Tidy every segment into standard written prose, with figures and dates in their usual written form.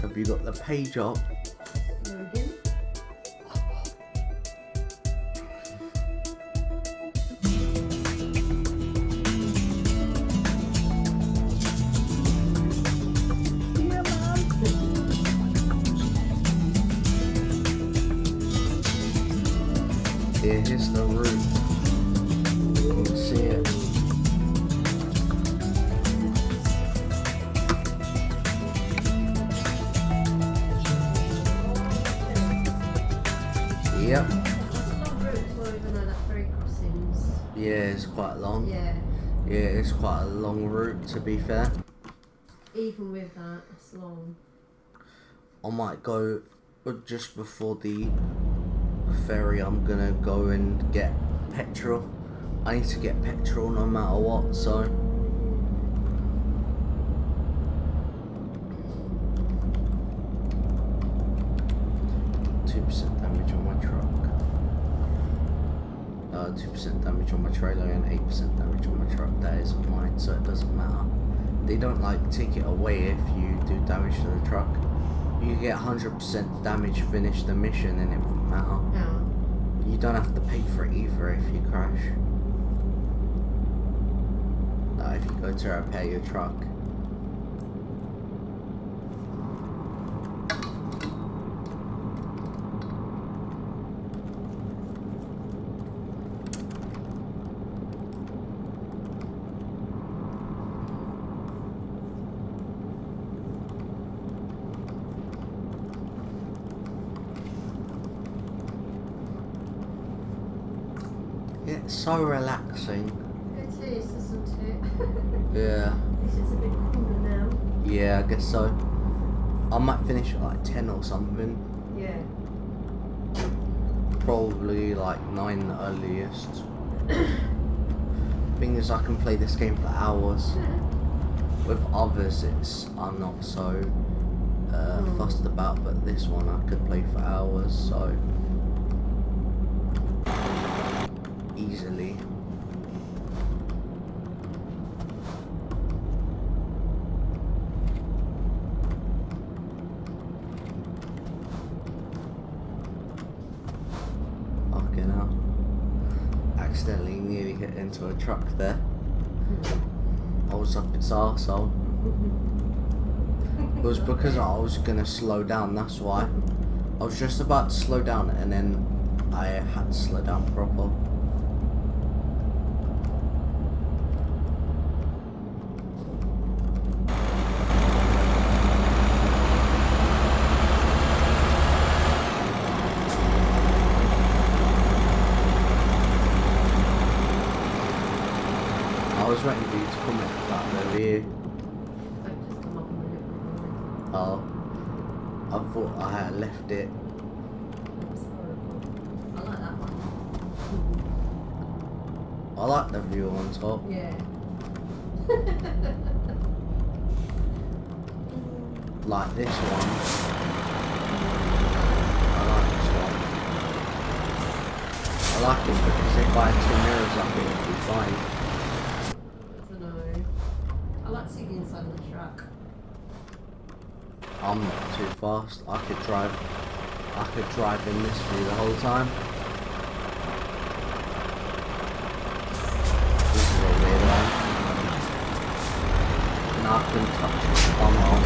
Have you got the page up? Logan. Yeah, here's the route. You can see it. Yep. That's a long route as well, even though that ferry crossings. Yeah, it's quite long. Yeah. Yeah, it's quite a long route to be fair. Even with that, it's long. I might go just before the ferry. I'm gonna go and get petrol. I need to get petrol no matter what, so. Damage on my truck. 2% damage on my trailer and 8% damage on my truck. That isn't mine, so it doesn't matter. They don't like take it away if you do damage to the truck. You get 100% damage, finish the mission, and it won't matter. Yeah. You don't have to pay for it either if you crash. Like if you go to repair your truck. It's so relaxing. It is, isn't it? Yeah. This is a bit cooler now. Yeah, I guess so. I might finish at like 10 or something. Yeah. Probably like 9 the earliest. Thing is, I can play this game for hours. With others, I'm not so fussed about, but this one I could play for hours, so easily. Fucking hell. Accidentally nearly hit into a truck there. I was up its arsehole. It was because I was gonna slow down, that's why. I was just about to slow down and then I had to slow down proper. I was waiting for you to comment about the review. Like, just come up and look at Oh, I thought I had left it. it. I like that one. I like the view on top. Yeah. Like this one. I like this one. I like it because if I had 2 mirrors up it would be fine. I don't know. I like sitting inside the truck. I'm not too fast. I could drive in this view the whole time. This is a weird one. And I can touch it. Come on.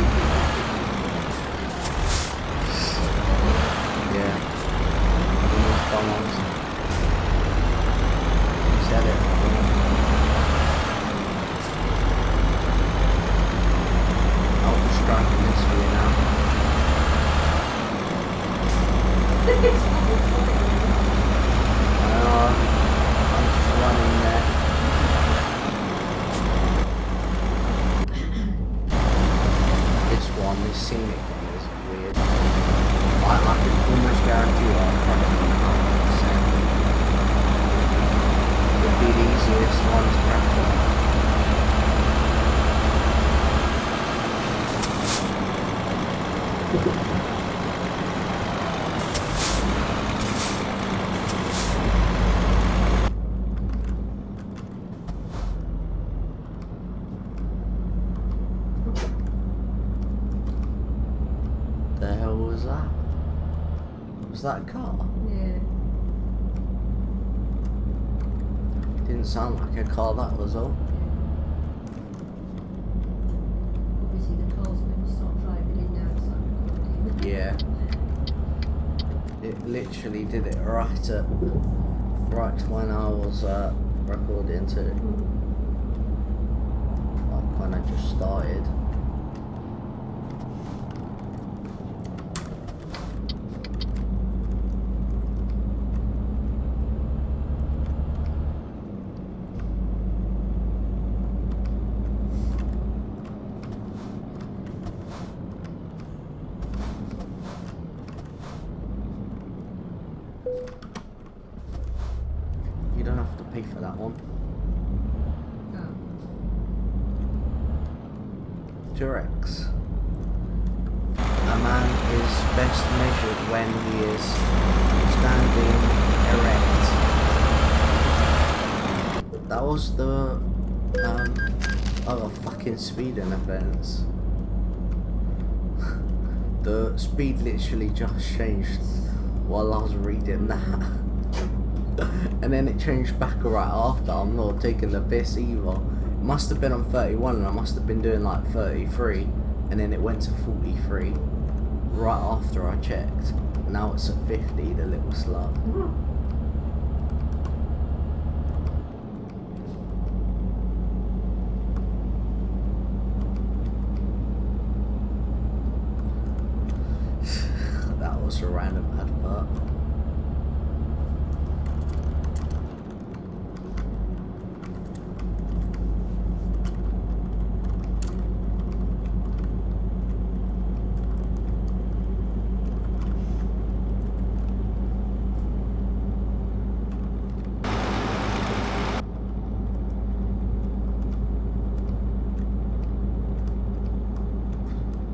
Yeah. Almost come on. You said it. I'll just drive in this view now. I'm just running there. This scenic one is weird. I can almost guarantee I'll crash 100%. It'd be the easiest one to crash on. The hell was that? Was that a car? Yeah. Didn't sound like a car, that was all. Obviously the car's going to start driving in now, so I'm recording. Yeah. It literally did it right when I was recording too. Like when I just started. You don't have to pay for that one. Oh. Durex. A man is best measured when he is standing erect. That was the other fucking speeding offence. The speed literally just changed while I was reading that. And then it changed back right after. I'm not taking the piss either. It must have been on 31 and I must have been doing like 33, and then it went to 43 right after I checked. Now it's at 50, the little slut. That was a random advert.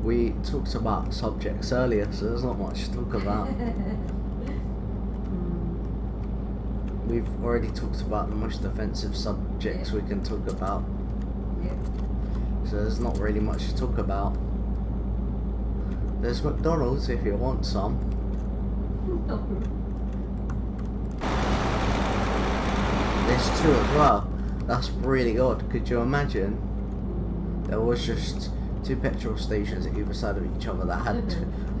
We talked about subjects earlier, so there's not much to talk about. We've already talked about the most offensive subjects we can talk about. Yeah. So there's not really much to talk about. There's McDonald's if you want some. No. There's two as well. That's really odd. Could you imagine? There was just two petrol stations at either side of each other that had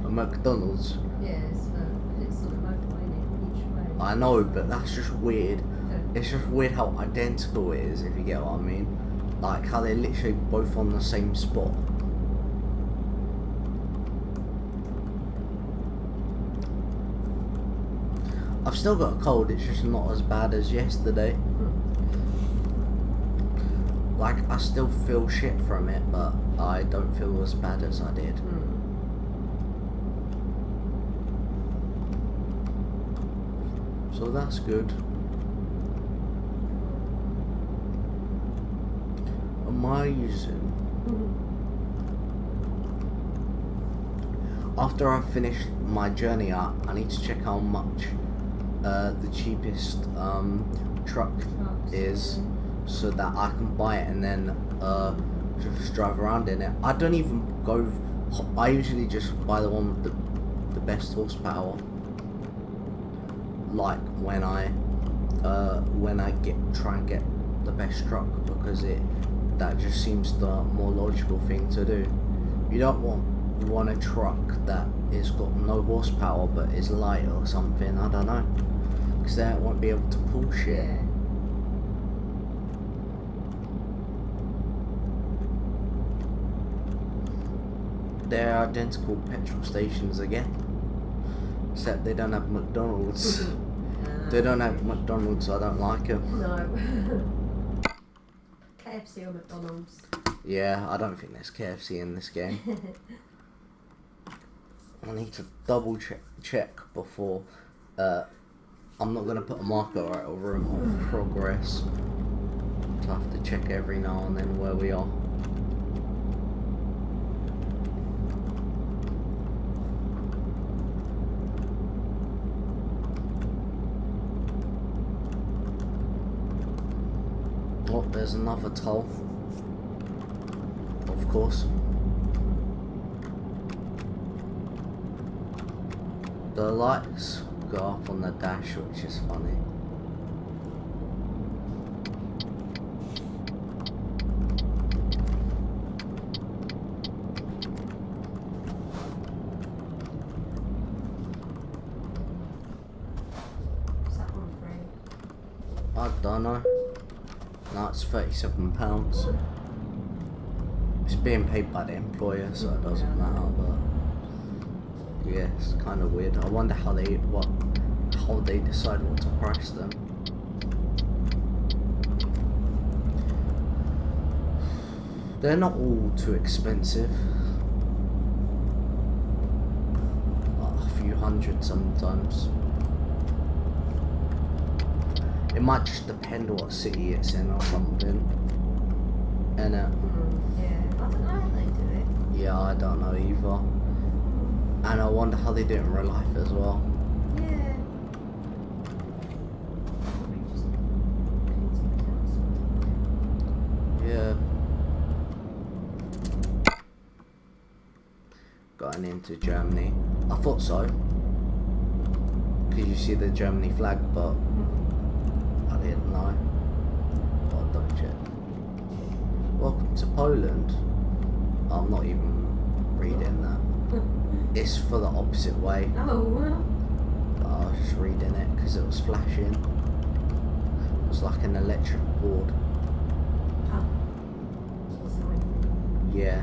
a McDonald's. Yeah, it's on the motorway, isn't it? Each way. I know, but that's just weird. Yeah. It's just weird how identical it is, if you get what I mean. Like how they're literally both on the same spot. I've still got a cold, it's just not as bad as yesterday. Like, I still feel shit from it, but I don't feel as bad as I did. So that's good. Am I using... After I've finished my journey up, I need to check how much the cheapest truck is, so that I can buy it and then just drive around in it. I don't even go... I usually just buy the one with the best horsepower. Like when I try and get the best truck, because that just seems the more logical thing to do. You don't want a truck that is got no horsepower but is light or something. I don't know, because then it won't be able to pull shit. Yeah. They're identical petrol stations again, except they don't have McDonald's. They don't have McDonald's, I don't like them. No. KFC or McDonald's. Yeah, I don't think there's KFC in this game. I need to double check before. I'm not going to put a marker or a room of progress. So I have to check every now and then where we are. Oh, there's another toll. Of course. The lights go up on the dash, which is funny. Is that one free? I don't know. No, it's £37. It's being paid by the employer, so it doesn't matter. But yeah, it's kind of weird. I wonder how they decide what to price them. They're not all too expensive. Like a few hundred sometimes. It might just depend what city it's in or something. And Yeah, I don't know how they do it. yeah, I don't know either. And I wonder how they do it in real life as well. Yeah. Probably just paying somebody else. Yeah. Going into Germany. I thought so. Because you see the Germany flag, but I didn't know. I'll double check. Welcome to Poland. I'm not even reading that. It's for the opposite way. Oh, well. But I was just reading it because it was flashing. It was like an electric board. Oh. Sorry. Yeah.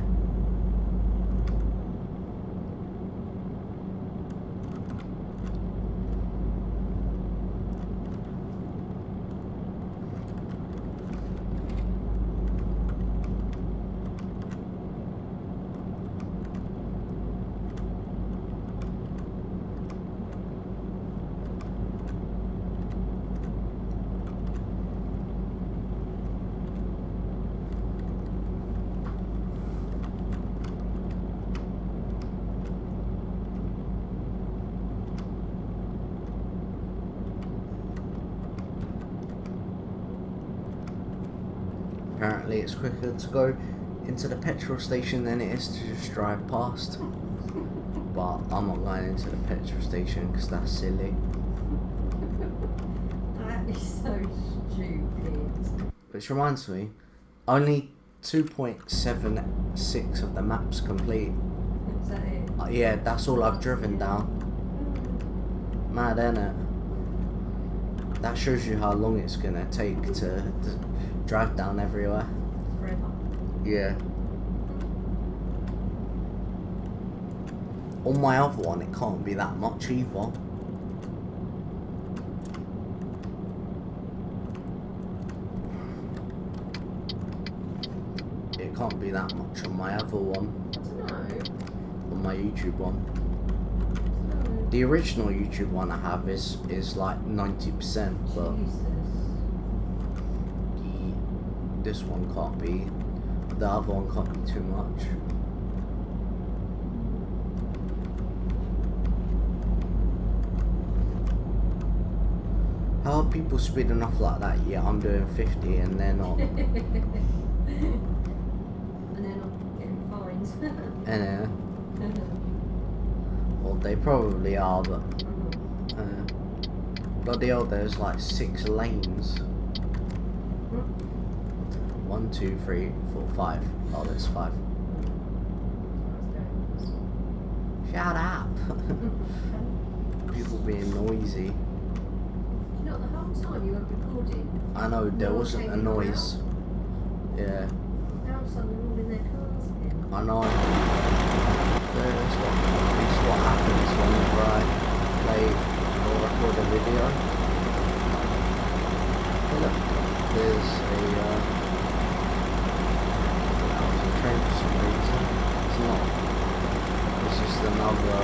Apparently it's quicker to go into the petrol station than it is to just drive past. But I'm not going into the petrol station because that's silly. That is so stupid. Which reminds me, only 2.76 of the map's complete. Is that it? Yeah, that's all I've driven down. Mad, innit? That shows you how long it's gonna take to drive down everywhere. Forever. Yeah. On my other one, it can't be that much either. It can't be that much on my other one. I don't know. On my YouTube one. I don't know. The original YouTube one I have is like 90%, but Jesus. this one can't be. The other one can't be too much. How are people speeding off like that? Yeah, I'm doing 50 and they're not. And then I'm getting fined. And well, they probably are, but bloody hell, there's like 6 lanes. 1, 2, 3, 4, 5. Oh, there's 5. Shut up! People being noisy. You know, the whole time you were recording, I know there No wasn't a taking them noise. Yeah, now suddenly all in their cars again. I know. It's what happens whenever I play or record a video. Oh, look, there's a train for some reason. It's not. It's just another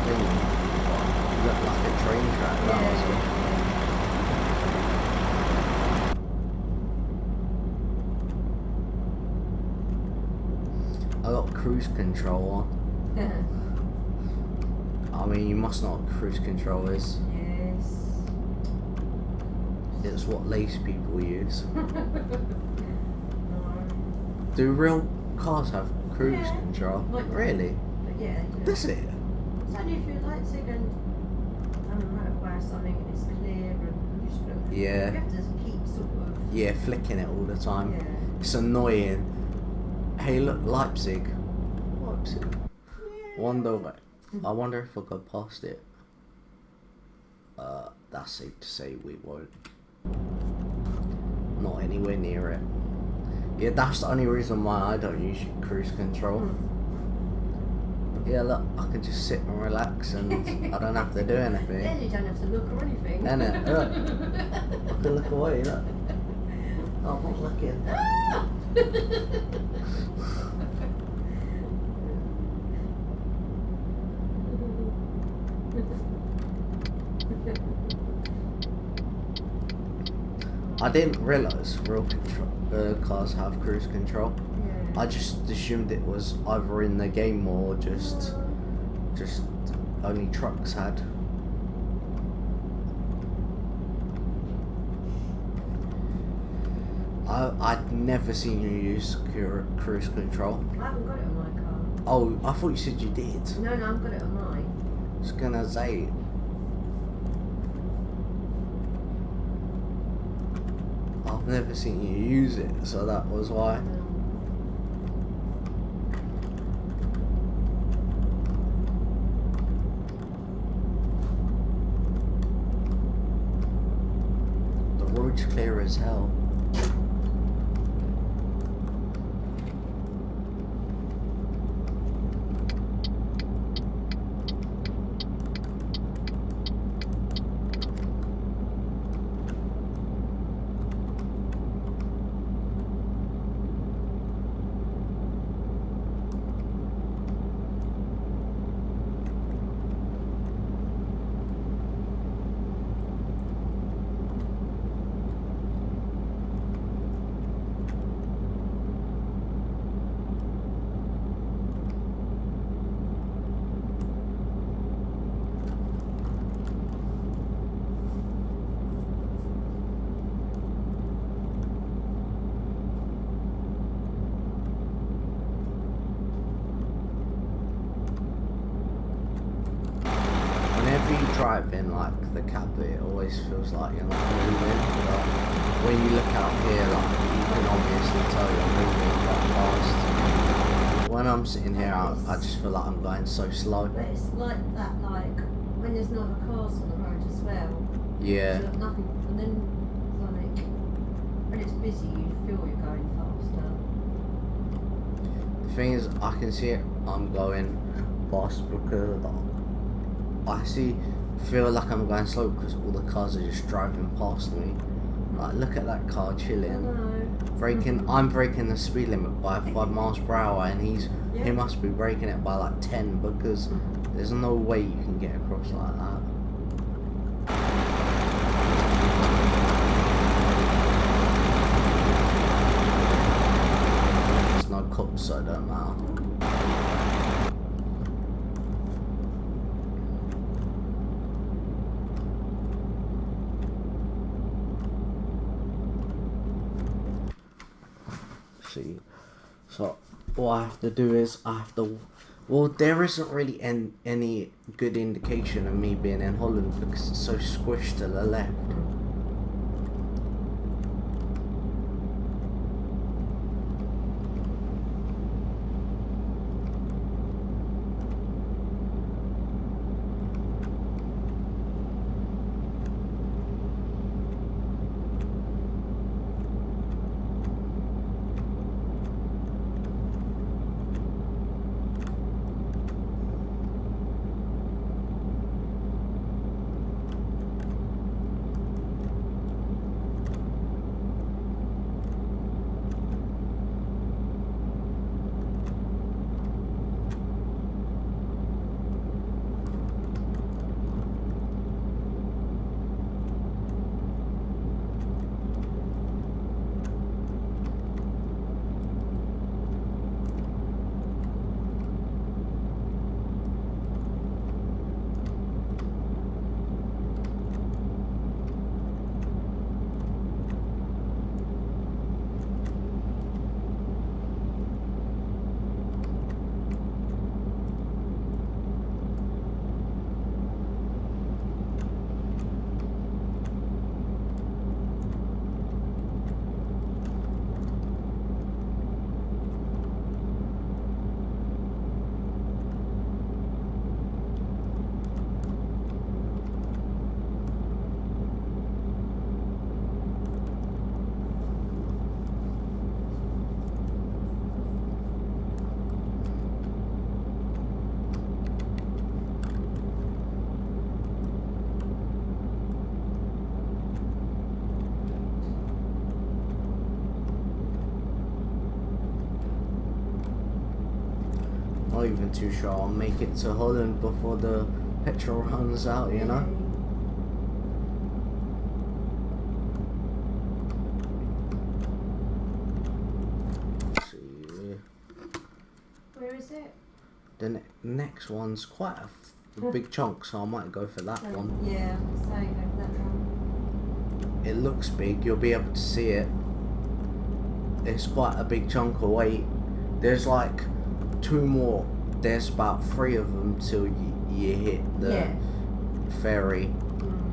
thing. It looked like a train track. That was it. I got cruise control on. I mean, you must know what cruise control is. Yes. It's what lazy people use. No. Do real cars have cruise Yeah. control? Like- Really? But yeah, they do. Does it? It's only if you like to go and motorway or something and it's clear and you just look. Yeah. You have to keep sort of. Yeah, flicking it all the time. Yeah. It's annoying. Hey, look, Leipzig. Leipzig. I wonder if I go past it. That's safe to say we won't. Not anywhere near it. Yeah, that's the only reason why I don't use cruise control. Yeah, look, I can just sit and relax and I don't have to do anything. Then you don't have to look or anything. Innit? Look. I can look away, look. Oh, I'm not looking. I didn't realise real cars have cruise control. Yeah. I just assumed it was either in the game or just only trucks had. I'd never seen you use cruise control. I haven't got it on my car. Oh, I thought you said you did. No, I've got it on mine. I was gonna say. I've never seen you use it, so that was why. The road's clear as hell. Whenever you drive in like the cab, it always feels like you're not moving. But when you look out here, like you can obviously tell you're moving quite fast. When I'm sitting here, I just feel like I'm going so slow. But it's like that, like when there's no other cars on the road as well. Yeah. So nothing, and then like when it's busy, you feel you're going faster. The thing is, I can see it. I'm going fast because feel like I'm going slow because all the cars are just driving past me. Like, look at that car chilling. I'm breaking the speed limit by 5 miles per hour, and he must be breaking it by like 10 because there's no way you can get across like that. There's no cops, so it don't matter. See, so what I have to do is well, there isn't really any good indication of me being in Holland because it's so squished to the left. Not even too sure I'll make it to Holland before the petrol runs out, you know? Let's see. Where is it? The next one's quite a big chunk, so I might go for that one. Yeah, I'm saying go for that one. It looks big, you'll be able to see it. It's quite a big chunk of weight. There's like 2 more. There's about 3 of them till you hit the ferry.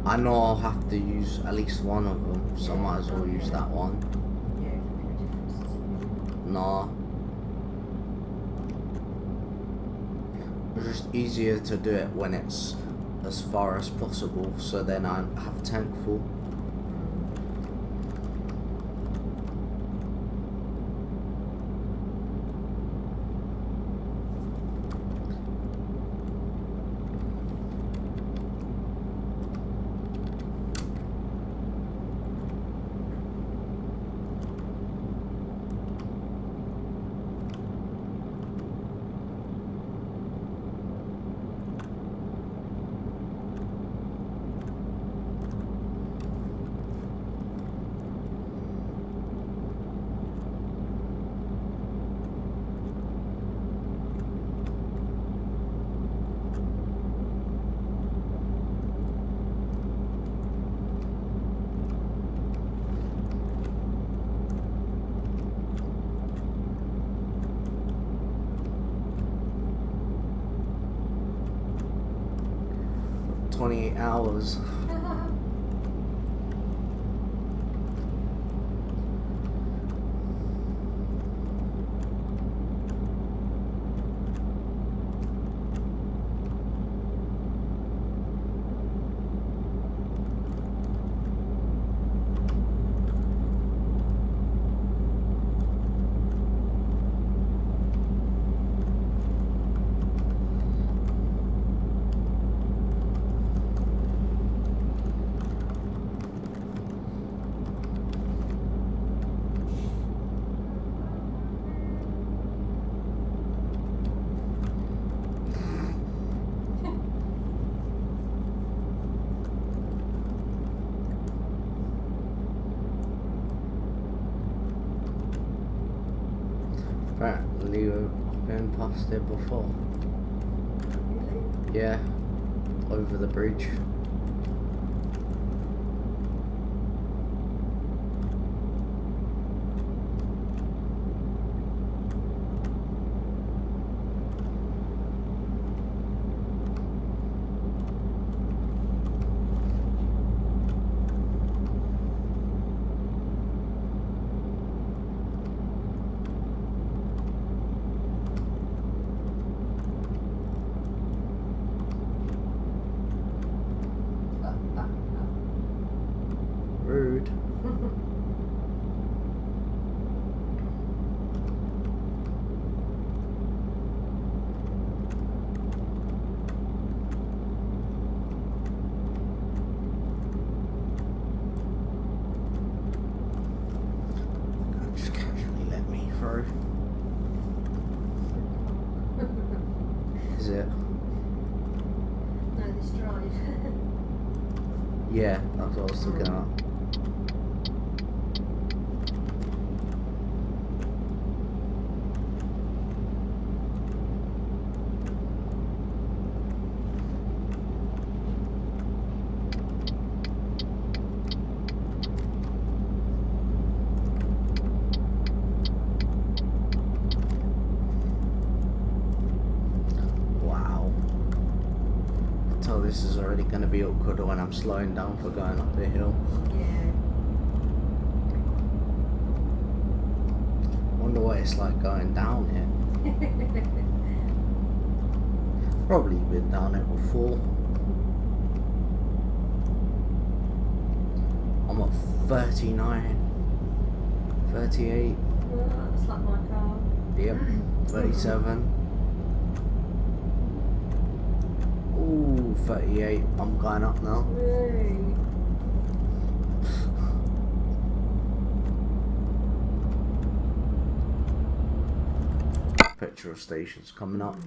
I know I'll have to use at least one of them, so I might as well use that one. Yeah, it can make a difference, doesn't it? Nah. It's just easier to do it when it's as far as possible, so then I have tank full. Hours. Apparently we've been past it before. Really? Yeah, over the bridge. Rude. Just casually let me through. Is it? No, this drive. Yeah, that's what I was looking at. This is already going to be awkward when I'm slowing down for going up the hill. Yeah. Wonder what it's like going down it. Probably been down it before. I'm at 39, 38. Well, that's like my car. Yep, 37. Ooh, 38. I'm going up now. Yay. petrol stations coming up.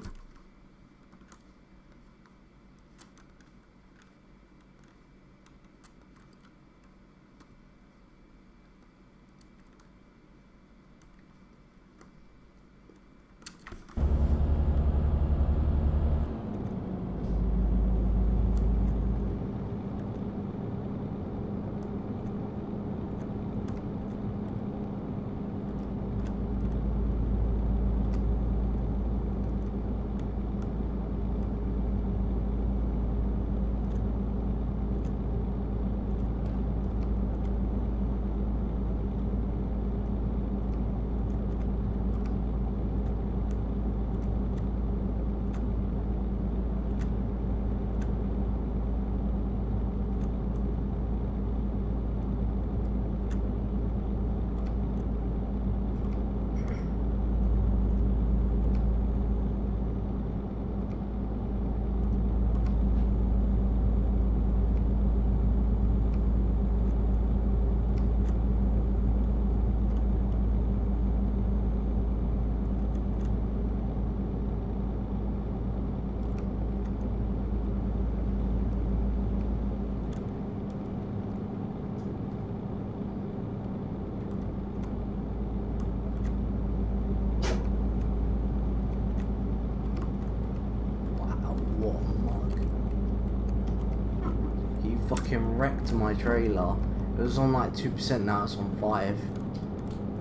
Fucking wrecked my trailer. It was on like 2%, now it's on 5.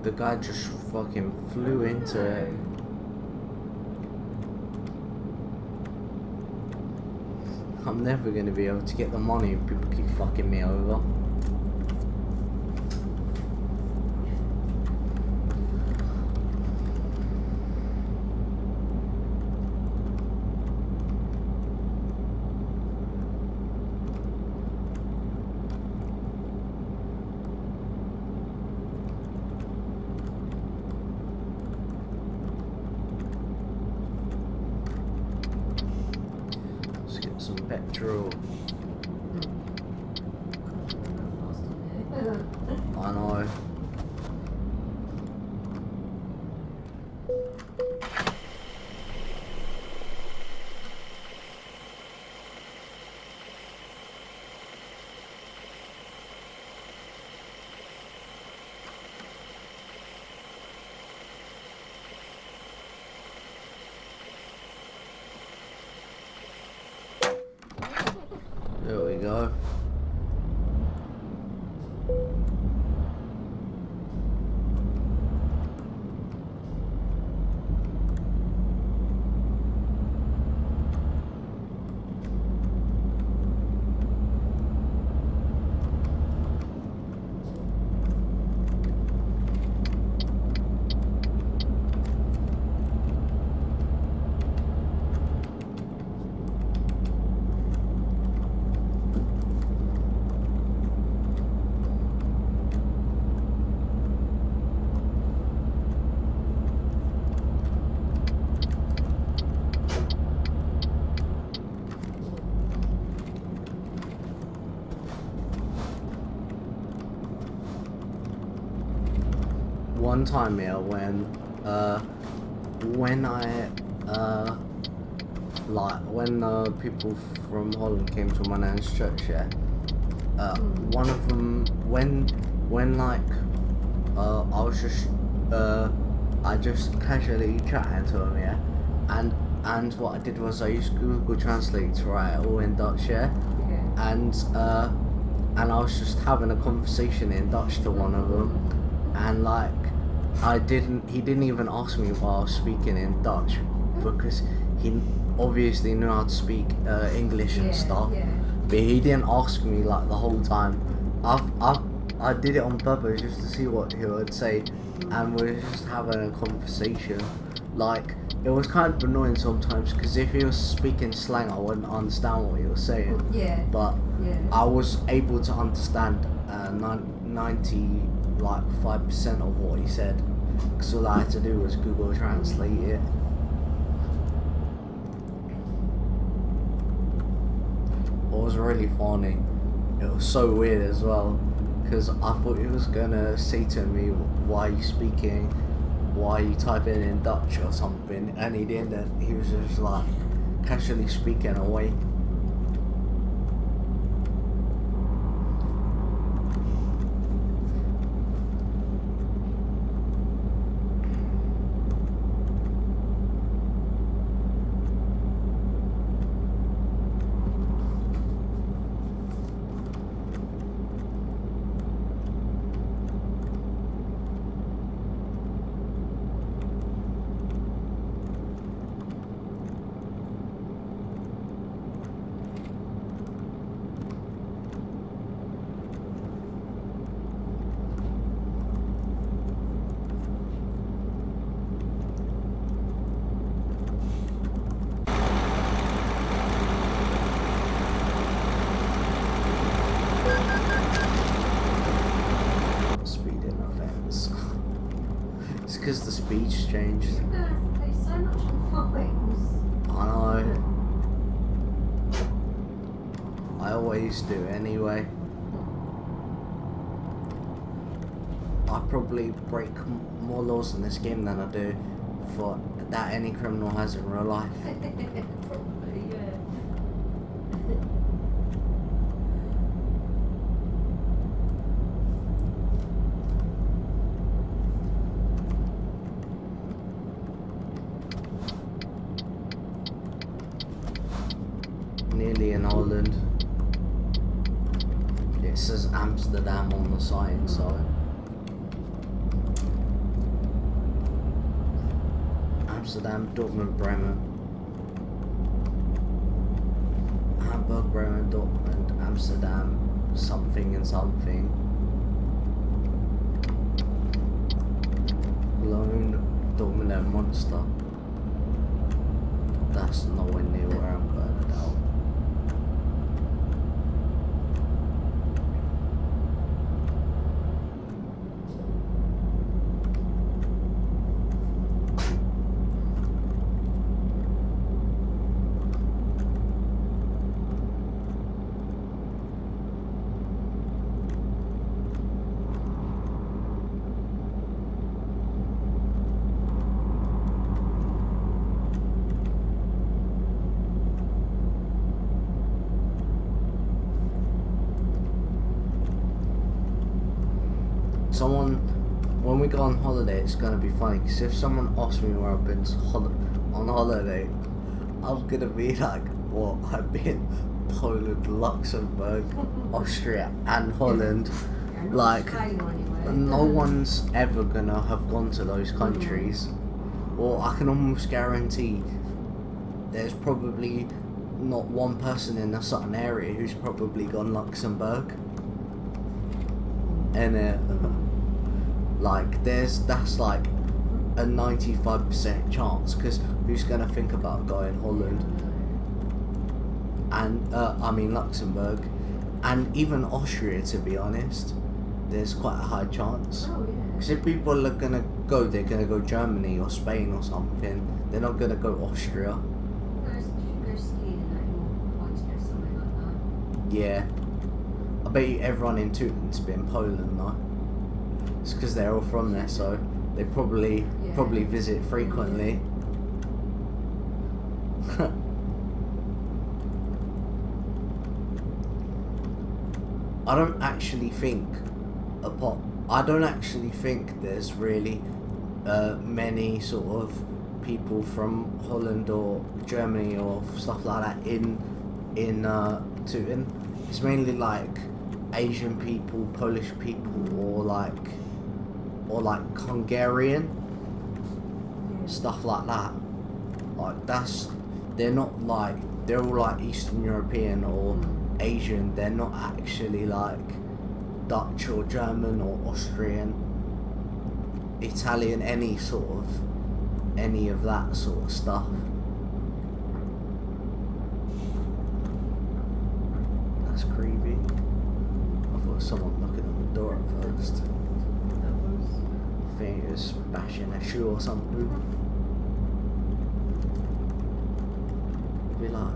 The guy just fucking flew into it. I'm never gonna be able to get the money if people keep fucking me over. Some petrol. I know. There we go. One time here when people from Holland came to my nan's church, yeah, one of them I just casually chatting to him, yeah, and what I did was I used Google Translate to write it all in Dutch, yeah, and I was just having a conversation in Dutch to one of them, and like he didn't even ask me why I was speaking in Dutch, because he obviously knew how to speak English and stuff, but he didn't ask me like the whole time. I did it on purpose just to see what he would say, and we were just having a conversation. Like, it was kind of annoying sometimes, because if he was speaking slang I wouldn't understand what he was saying, but I was able to understand 95% of what he said, because all I had to do was Google Translate it. It was really funny. It was so weird as well, because I thought he was gonna say to me, why are you speaking why are you typing in Dutch or something, and he didn't. He was just like casually speaking away. Speeding offence. It's because the speed's changed. You're gonna have to pay so much in fines. I know. I always do anyway. I probably break more laws in this game than I do for that any criminal has in real life. Probably, yeah. Nearly in Holland. It says Amsterdam on the sign, so Amsterdam, Dortmund, Bremen, Hamburg, Bremen, Dortmund, Amsterdam, something and something. Cologne, Dortmund and Monster. That's nowhere near where I'm going at all. When we go on holiday, it's gonna be funny, because if someone asks me where I've been on holiday, I'm gonna be like, what, I've been Poland, Luxembourg, Austria and Holland. Yeah, not Like, Spain anyway. no one's ever gonna have gone to those countries. Or I can almost guarantee there's probably not one person in a certain area who's probably gone Luxembourg. And like that's like a 95% chance, because who's gonna think about going Holland and I mean Luxembourg and even Austria, to be honest? There's quite a high chance, Oh, yeah. because if people are gonna go, they're gonna go Germany or Spain or something. They're not gonna go Austria. If you go skiing in that, you want to go somewhere like that. Yeah, I bet you everyone in Teuton's been Poland though. It's because they're all from there, so they probably visit frequently. I don't actually think there's really many sort of people from Holland or Germany or stuff like that in Teuton. It's mainly like Asian people, Polish people, or like Hungarian, stuff like that. Like they're all like Eastern European or Asian. They're not actually like Dutch or German or Austrian, Italian, any of that sort of stuff. That's creepy. I thought someone knocking on the door at first. I think it was bashing a shoe or something. Be like,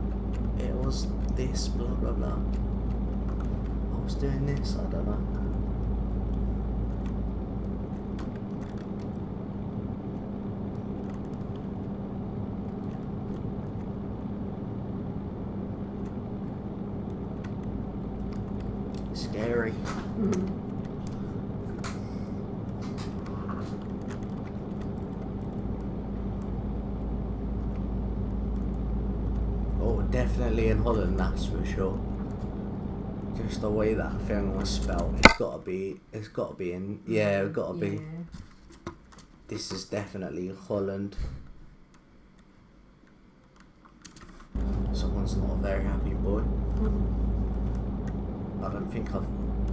it was this, blah blah blah. I was doing this, I don't know. Scary. Oh, definitely in Holland, that's for sure. Just the way that thing was spelled, it's gotta be in, yeah, it's gotta be. This is definitely Holland. Someone's not a very happy boy. I don't think I've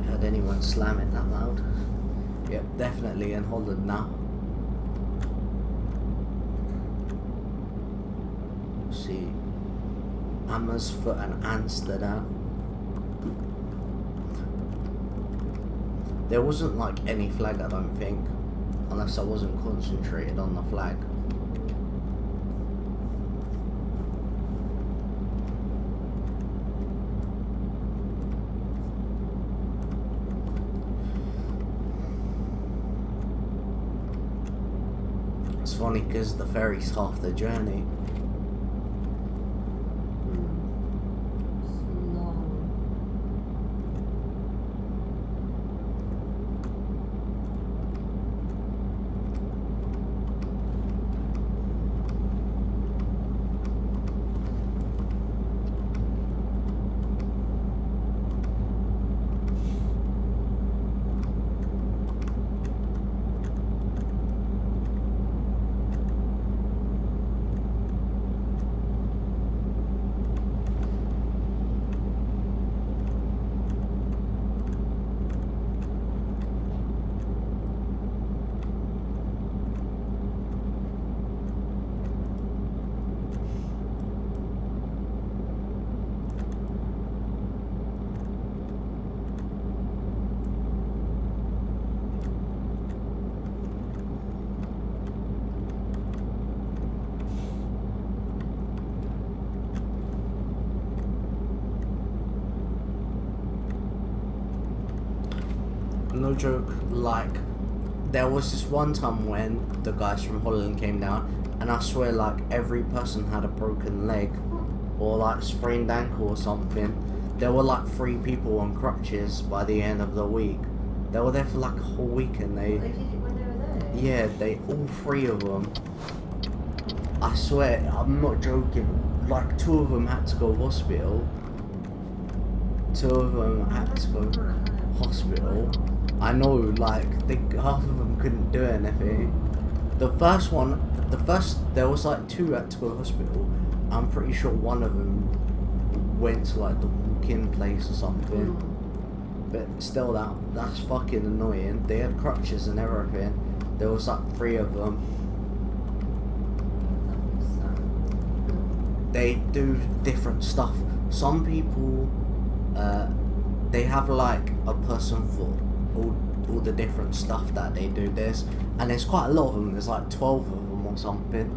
heard anyone slam it that loud. Yep, definitely in Holland now. See, Amersfoort and Amsterdam. There wasn't like any flag, I don't think, unless I wasn't concentrated on the flag. It's funny because the ferry's half the journey. No joke, like, there was this one time when the guys from Holland came down, and I swear, like, every person had a broken leg, or, like, sprained ankle or something. There were, like, 3 people on crutches by the end of the week. They were there for, like, a whole week, and They did it when they were there? yeah, all 3 of them. I swear, I'm not joking, like, 2 of them had to go hospital. 2 of them had to go hospital. I know, like, half of them couldn't do anything. There was like 2 had to go to hospital. I'm pretty sure one of them went to like the walk-in place or something. But still, that's fucking annoying. They had crutches and everything. There was like 3 of them. They do different stuff. Some people, they have like a person for all the different stuff that they do. And there's quite a lot of them. There's like 12 of them or something.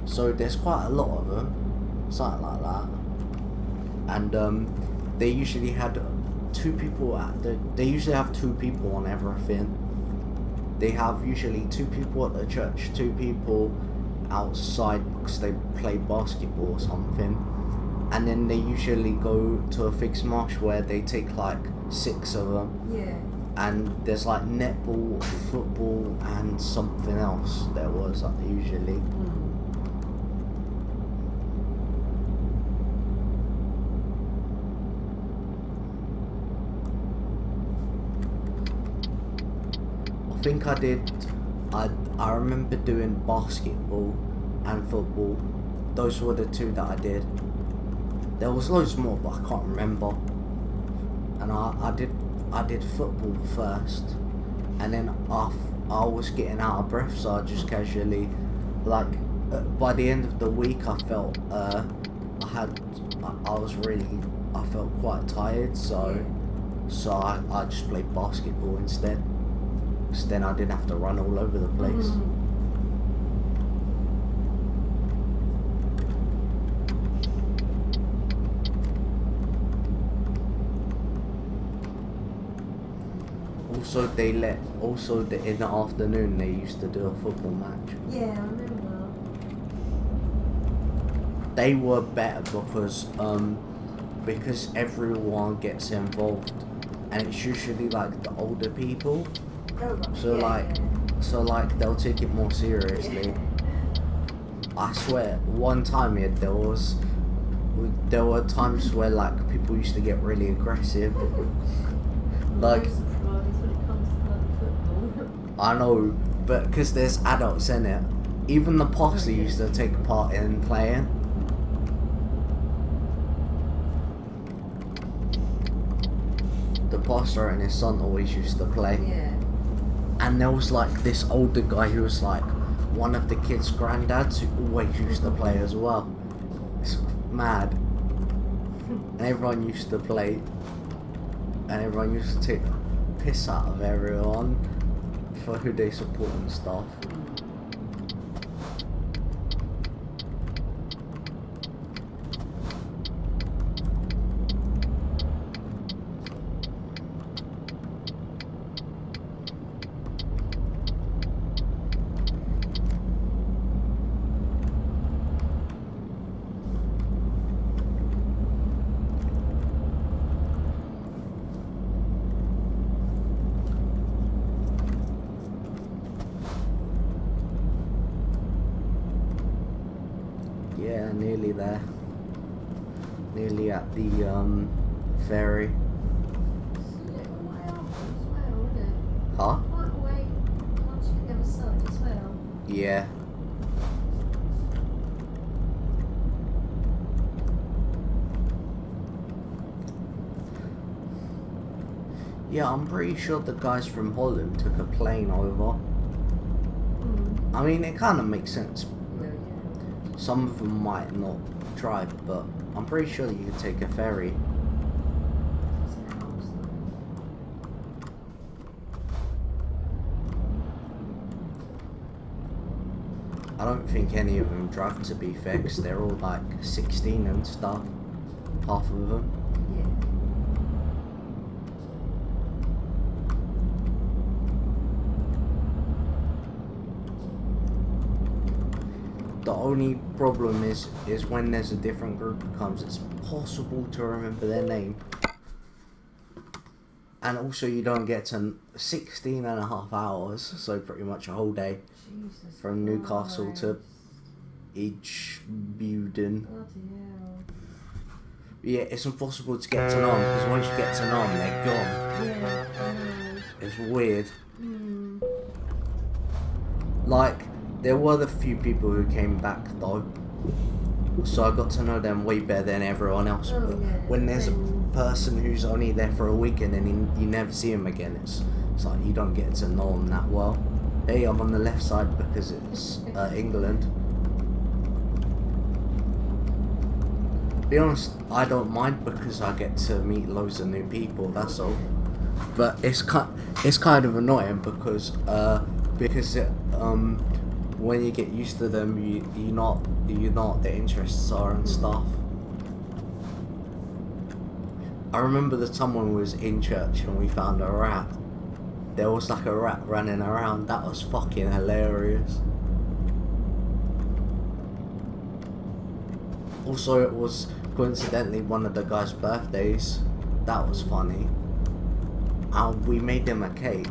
So there's quite a lot of them, something like that. And they usually had 2 people they usually have 2 people on everything. They have usually 2 people at the church, 2 people outside because they play basketball or something. And then they usually go to a fixed marsh where they take like 6 of them. Yeah. And there's like netball, football, and something else there was usually. I think I remember doing basketball and football. Those were the 2 that I did. There was loads more, but I can't remember. And I did football first, and then I was getting out of breath, so I just casually, like, by the end of the week, I felt I felt quite tired, so I just played basketball instead. So then I didn't have to run all over the place. Also, in the afternoon they used to do a football match. Yeah, I remember. They were better because everyone gets involved, and it's usually like the older people. Oh, right. So like they'll take it more seriously. I swear, one time there were times where like people used to get really aggressive. Like, no surprise when it comes to bloody football. I know, but because there's adults in it, even the pastor used to take part in playing. The pastor and his son always used to play. Yeah. And there was like this older guy who was like one of the kids' granddads who always used to play as well. It's mad. And everyone used to play. And everyone used to take the piss out of everyone for who they support and stuff. Yeah, nearly there. Nearly at the ferry. It's a little way off as well, isn't it? Huh? Quite a way once you get the other side as well. Yeah. Yeah, I'm pretty sure the guys from Holland took a plane over. I mean, it kind of makes sense. Yeah. Some of them might not try, but I'm pretty sure you could take a ferry. It's a house, though. I don't think any of them drive, to be fair, 'cause they're all like 16 and stuff. Half of them. Yeah. The only problem is when there's a different group that comes, it's possible to remember their name. And also you don't get to 16 and a half hours, so pretty much a whole day Jesus from Newcastle Christ. to Undisputed. Bloody hell. Yeah, it's impossible to get to Nam, because once you get to Nam, they're gone. Yeah, I know. It's weird. Hmm. Like, there were the few people who came back though, so I got to know them way better than everyone else. Oh, But yeah. when there's a Then- person who's only there for a week and then you never see him again, it's like you don't get to know them that well. Hey, I'm on the left side because it's England. Be honest, I don't mind because I get to meet loads of new people. That's all. But it's kind of annoying because when you get used to them, you know what their interests are and stuff. I remember the time when we was in church and we found a rat. There was like a rat running around. That was fucking hilarious. Also, it was coincidentally one of the guys' birthdays. That was funny. And we made him a cake.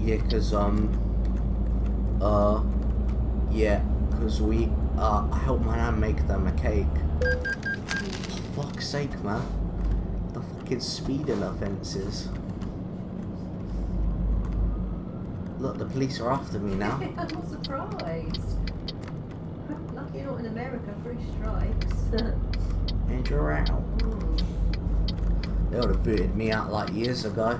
Yeah, cause I helped my nan make them a cake. For fuck's sake, man. The fucking speeding offences. Look, the police are after me now. I'm not surprised. Lucky you're not in America, 3 strikes. And you're out. They would have booted me out like years ago.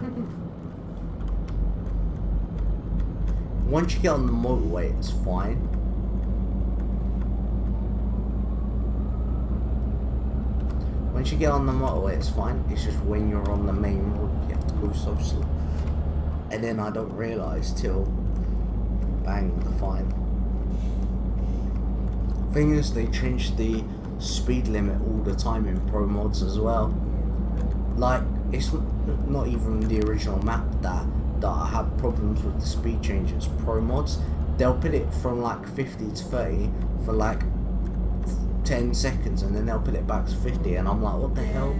Once you get on the motorway, it's fine. Once you get on the motorway, it's fine. It's just when you're on the main road, you have to go so slow. And then I don't realise till bang, the fine. Thing is, they changed the speed limit all the time in pro mods as well. Like, it's not even the original map that I have problems with the speed changes. Pro mods, they'll put it from like 50 to 30 for like 10 seconds and then they'll put it back to 50 and I'm like, what the hell?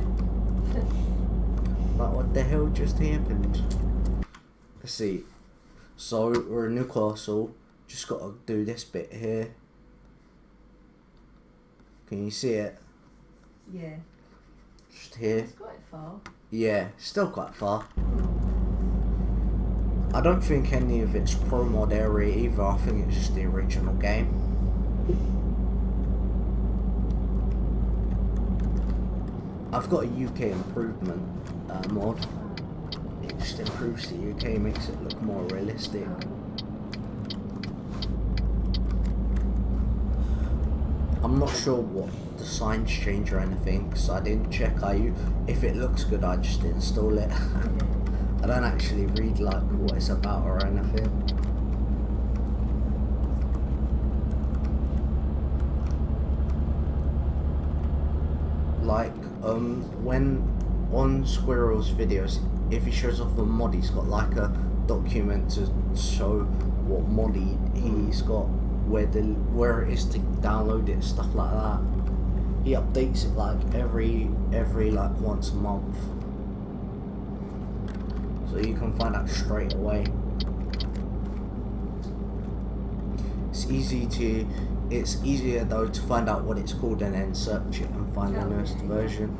Like, what the hell just happened? Let's see. So, we're in Newcastle. Just gotta do this bit here. Can you see it? Yeah. Just here. It's quite far. Yeah, still quite far. I don't think any of it's pro mod area either. I think it's just the original game. I've got a UK improvement mod. It just improves the UK, makes it look more realistic. I'm not sure what the signs change or anything because I didn't check. If it looks good, I just install it. I don't actually read like what it's about or anything. Like when on Squirrel's videos, if he shows off the mod, he's got like a document to show what mod he's got, where it is to download it, stuff like that. He updates it like every like once a month, so you can find out straight away. It's easier though to find out what it's called and then search it and find the newest version.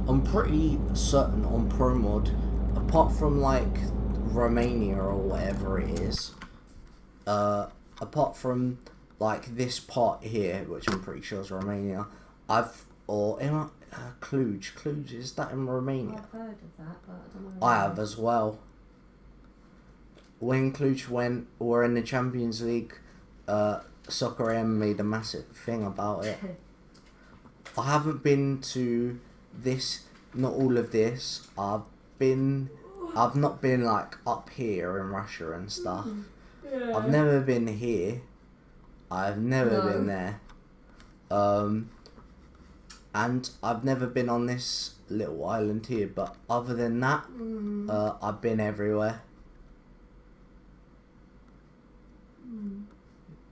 I'm pretty certain on Pro Mod, apart from like Romania or whatever it is, apart from like this part here, which I'm pretty sure is Romania, Cluj. Cluj, is that in Romania? I've heard of that, but I don't know. I have as well. When Cluj were in the Champions League, Soccer M made a massive thing about it. I haven't been to this, not all of this. I've not been like up here in Russia and stuff. Yeah. I've never been here. I've never been there. And I've never been on this little island here, but other than that, I've been everywhere.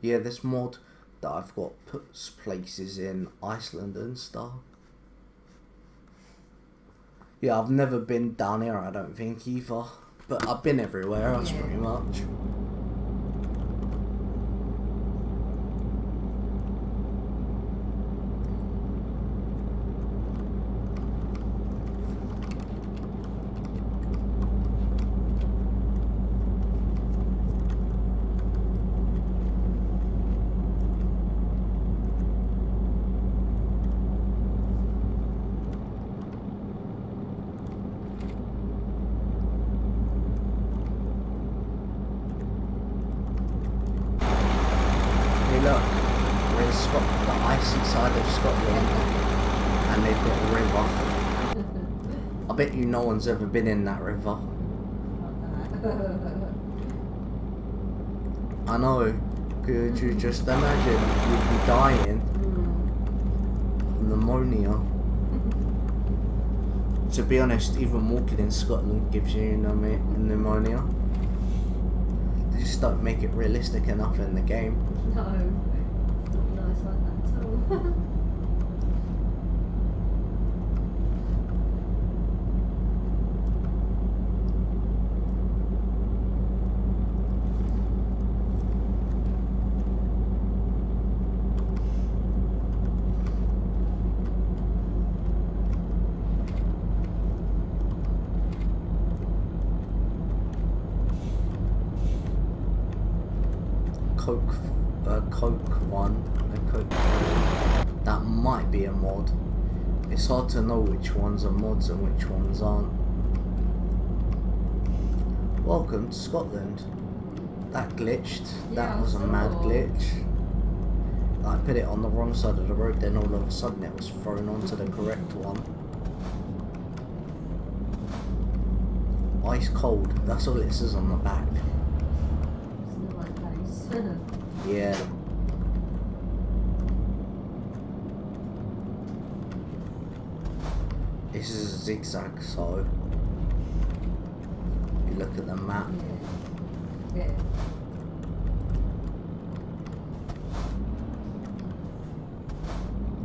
Yeah, this mod that I've got puts places in Iceland and stuff. Yeah, I've never been down here, I don't think either, but I've been everywhere else pretty much. Look, we're in the icy side of Scotland, and they've got a river. I bet you no one's ever been in that river. I know. Could you just imagine? You'd be dying of pneumonia. To be honest, even walking in Scotland gives you pneumonia. They just don't make it realistic enough in the game. No, not nice like that at all. Coke one, that might be a mod. It's hard to know which ones are mods and which ones aren't. Welcome to Scotland. That glitched. That was a mad glitch. I put it on the wrong side of the road, then all of a sudden it was thrown onto the correct one. Ice cold, that's all it says on the back. It's in the right place. Yeah. This is a zigzag, so you look at the map. Yeah.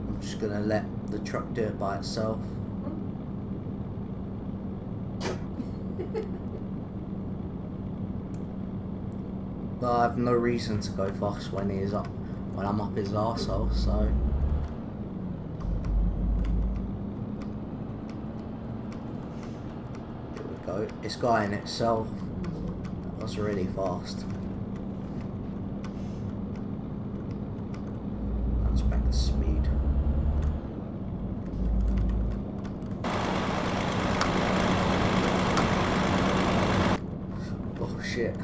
I'm just gonna let the truck do it by itself. But I have no reason to go fast when I'm up his arsehole, so. Here we go. It's going itself. That was really fast. That's back to speed. Oh shit.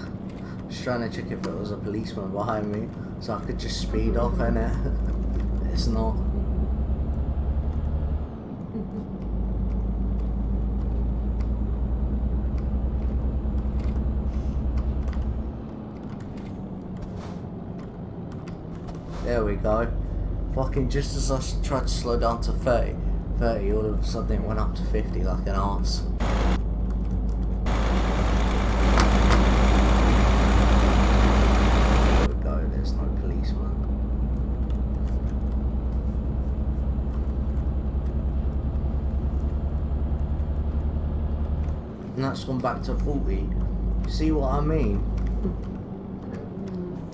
Just trying to check if there was a policeman behind me so I could just speed off, innit? It's not. There we go. Fucking just as I tried to slow down to 30, all of a sudden it went up to 50 like an arse. There we go, there's no policeman. And that's gone back to 40. See what I mean?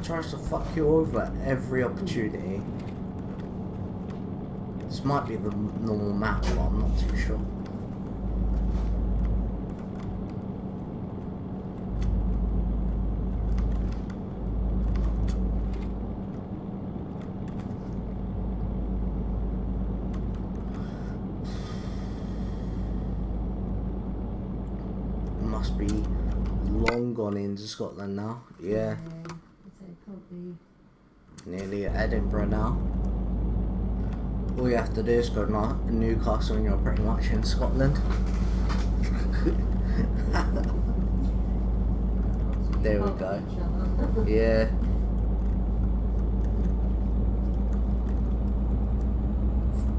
Tries to fuck you over at every opportunity. This might be the normal map, but I'm not too sure. Must be long gone into Scotland now. Yeah. Nearly at Edinburgh now. All you have to do is go to Newcastle and you're pretty much in Scotland. There we go. Yeah.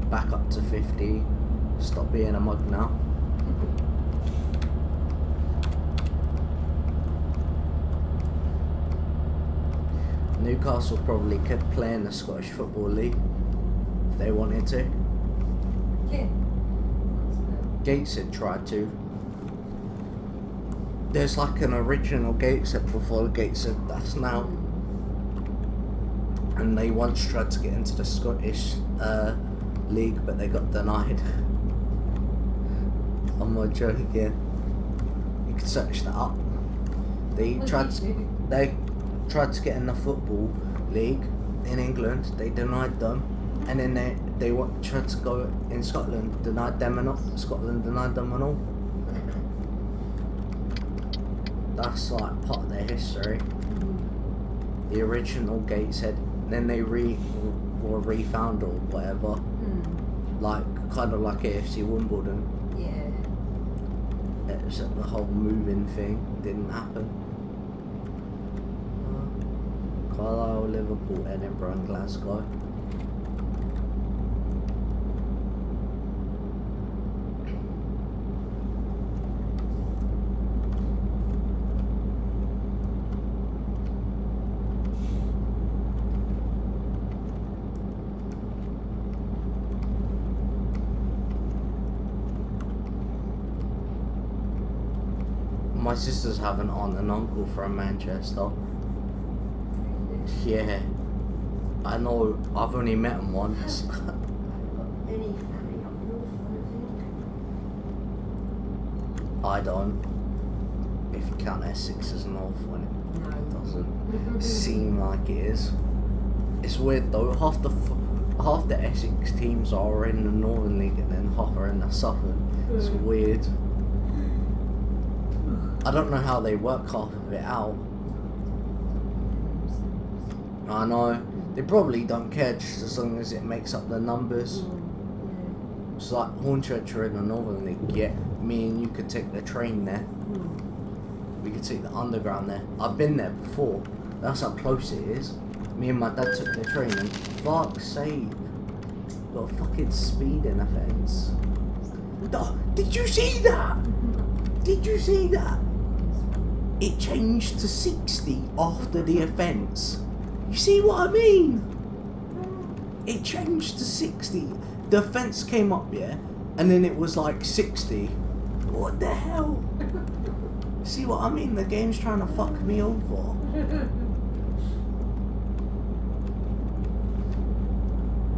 Back up to 50. Stop being a mug now. Newcastle probably could play in the Scottish Football League if they wanted to. Yeah. Gateshead tried to. There's like an original Gateshead before Gateshead that's now. And they once tried to get into the Scottish League, but they got denied. I'm not joking. You can search that up. They tried to get in the Football League in England, they denied them, and then they tried to go in Scotland, denied them and all. Scotland denied them and all. That's like part of their history. The original Gateshead, then they were refound or whatever. Like kind of like AFC Wimbledon. Yeah. Except the whole moving thing didn't happen. Carlisle, Liverpool, Edinburgh and Glasgow. My sisters have an aunt and uncle from Manchester. Yeah, I know. I've only met them once. Any family up north, I don't. If you count Essex as north, when it doesn't seem like it is. It's weird though. Half the Essex teams are in the Northern League, and then half are in the Southern. It's weird. I don't know how they work half of it out. I know. They probably don't care just as long as it makes up the numbers. It's like Hornchurch are in the Northern League, yeah. Me and you could take the train there. We could take the underground there. I've been there before. That's how close it is. Me and my dad took the train and fuck's sake. Got a fucking speeding offence. Oh, did you see that? Did you see that? it changed to 60 after the offence. You see what I mean? It changed to 60. The offence came up, yeah, and then it was like 60. What the hell? See what I mean? The game's trying to fuck me over.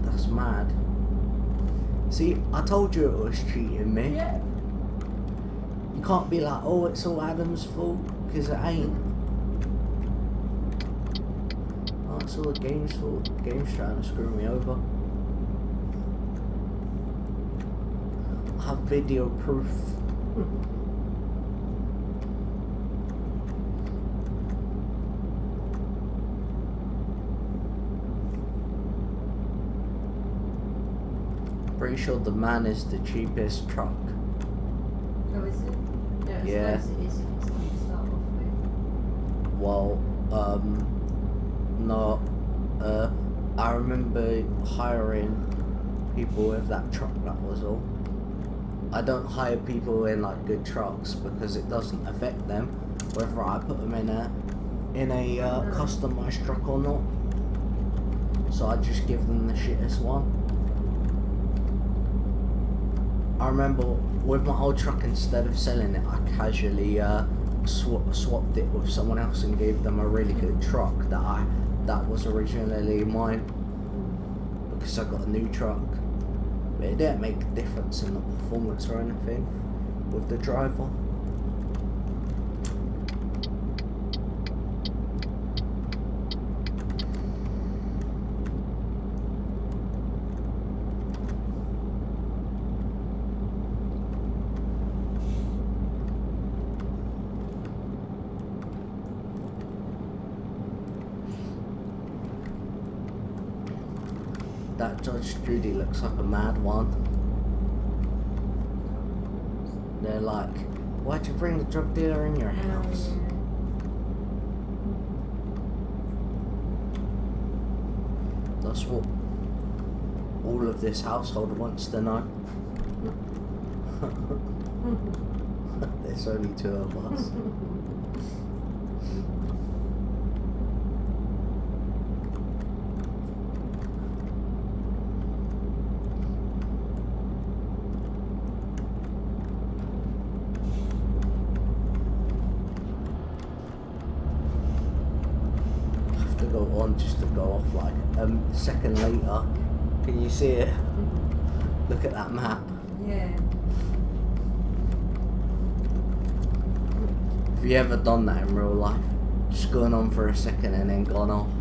That's mad. See, I told you it was cheating me. Yeah. You can't be like, oh, it's all Adam's fault, because it ain't. Oh, it's all the game's fault. The game's trying to screw me over. I have video proof. Pretty sure the man is the cheapest truck. Oh, is it? No, Yeah. I suppose it is if it's what you start off with. Well, no, I remember hiring people with that truck, that was all. I don't hire people in like good trucks because it doesn't affect them whether I put them in a customized truck or not. So I just give them the shittest one. I remember with my old truck, instead of selling it, I casually swapped it with someone else and gave them a really good truck that was originally mine because I got a new truck. But it didn't make a difference in the performance or anything with the driver. That Judge Judy looks like a mad one. They're like, why'd you bring the drug dealer in your house? That's what all of this household wants to know. There's only two of us. Just to go off like a second later. Can you see it? Look at that map. Yeah. Have you ever done that in real life? Just going on for a second and then gone off?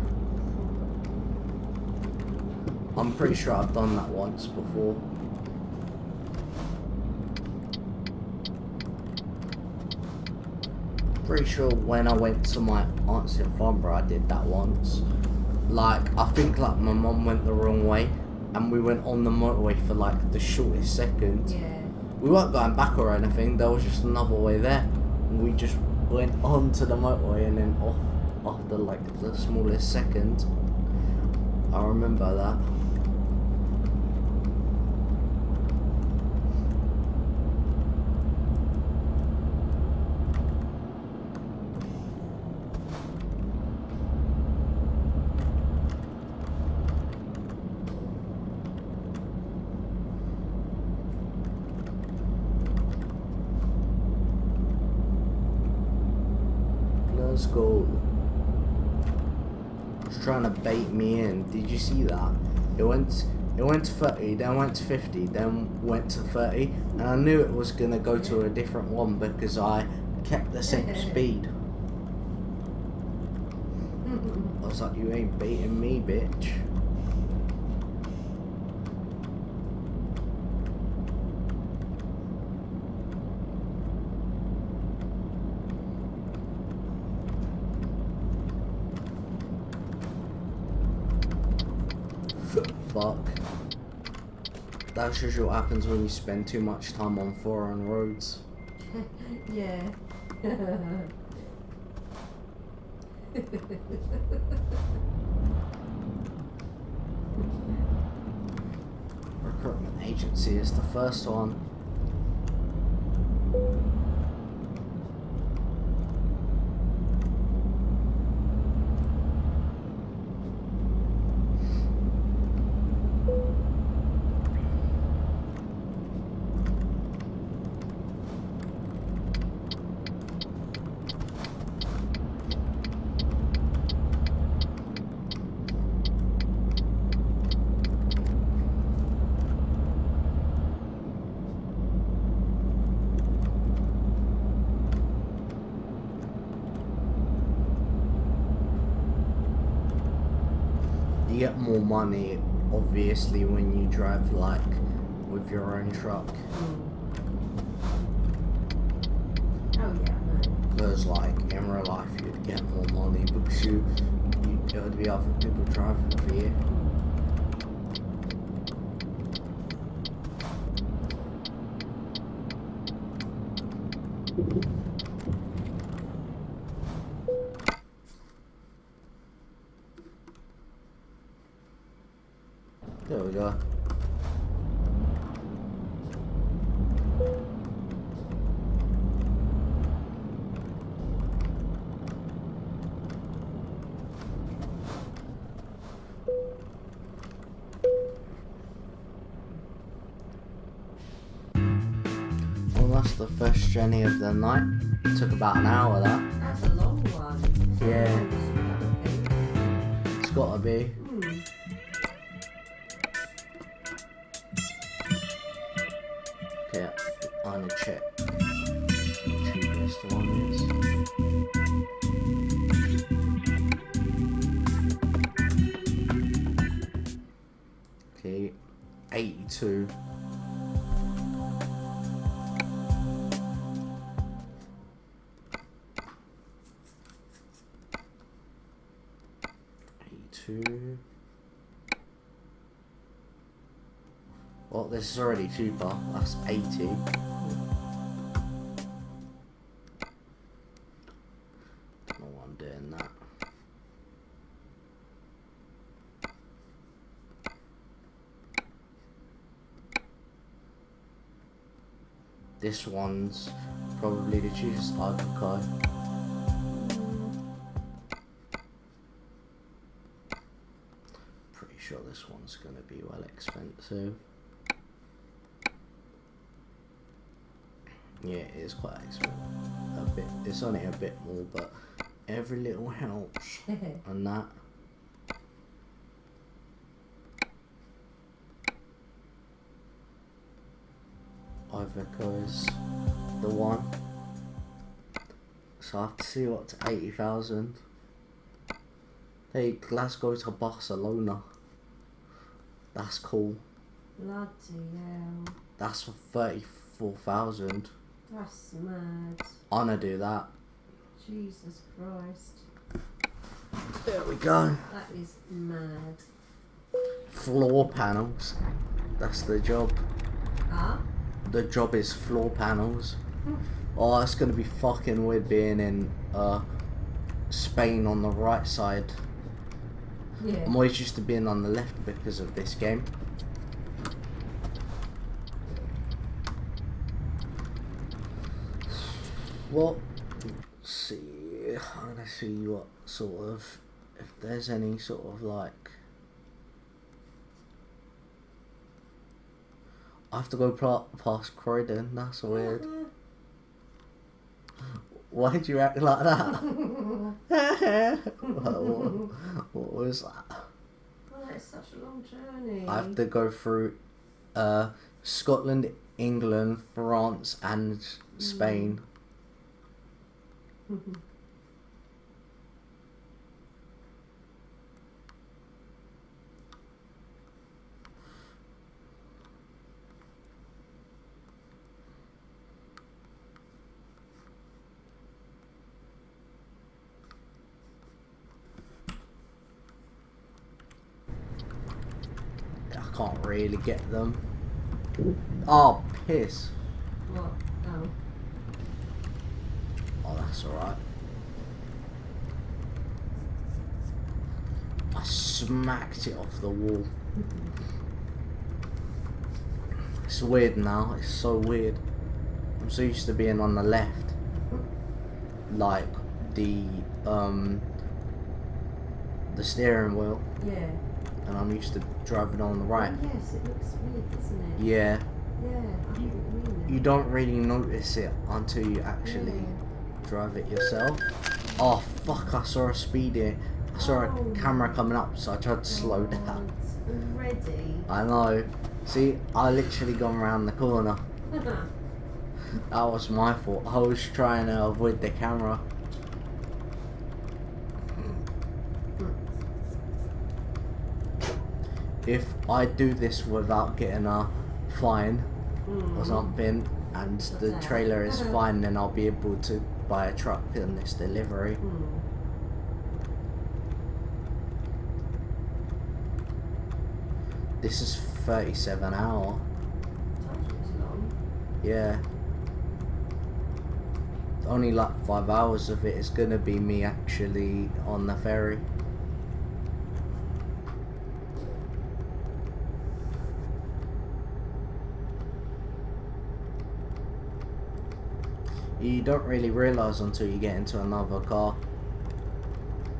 I'm pretty sure I've done that once before. Pretty sure when I went to my aunt's in Farnborough, I did that once. Like, I think like my mum went the wrong way and we went on the motorway for like the shortest second. Yeah. We weren't going back or anything, there was just another way there. And we just went onto the motorway and then off after like the smallest second. I remember that. Let's go. It's trying to bait me in. Did you see that? It went to 30, then went to 50, then went to 30, and I knew it was gonna go to a different one because I kept the same speed. I was like, you ain't baiting me, bitch. Fuck. That shows you what happens when you spend too much time on foreign roads. Yeah. Recruitment agency is the first one. You get more money, obviously, when you drive like with your own truck. Oh yeah, I know. Because like in real life, you'd get more money because it would be other people driving for you. There we go. Well, that's the first journey of the night. It took about an hour, that. That's a long one. Yeah. It's It's gotta be. Okay, I'm gonna check the cheapest one is. Okay, 82. Well, this is already cheaper. That's 80. Don't know why I'm doing that. This one's probably the cheapest avocado. Pretty sure this one's gonna be well expensive. Yeah, it is quite expensive. A bit. It's only a bit more, but every little helps. And that. Iveco is the one. So I have to see what's 80,000. Hey, Glasgow to Barcelona. That's cool. Bloody hell. That's for 34,000. That's mad. I'm gonna do that. Jesus Christ. There we go. That is mad. Floor panels. That's the job. Ah? The job is floor panels. Oh, it's gonna be fucking weird being in Spain on the right side. Yeah. I'm always used to being on the left because of this game. Well, let's see. I'm gonna see what sort of, if there's any sort of like. I have to go past Croydon. That's weird. Why'd you act like that? what was that? Oh, it's such a long journey. I have to go through Scotland, England, France, and Spain. I can't really get them. Oh, piss. What? Oh. Oh, that's alright. I smacked it off the wall. It's weird now. It's so weird. I'm so used to being on the left. Like the steering wheel. Yeah. And I'm used to driving on the right. Oh, yes, it looks weird, doesn't it? Yeah. Yeah, I think You don't really notice it until you actually drive it yourself. Oh fuck, I saw a speeding. I saw a camera coming up, so I tried to slow down. Already? I know. See, I literally gone around the corner. That was my fault. I was trying to avoid the camera. if I do this without getting a fine or something, and the trailer is fine, then I'll be able to buy a truck in this delivery. This is 37 hour. Yeah. Only like 5 hours of it is gonna be me actually on the ferry. You don't really realise until you get into another car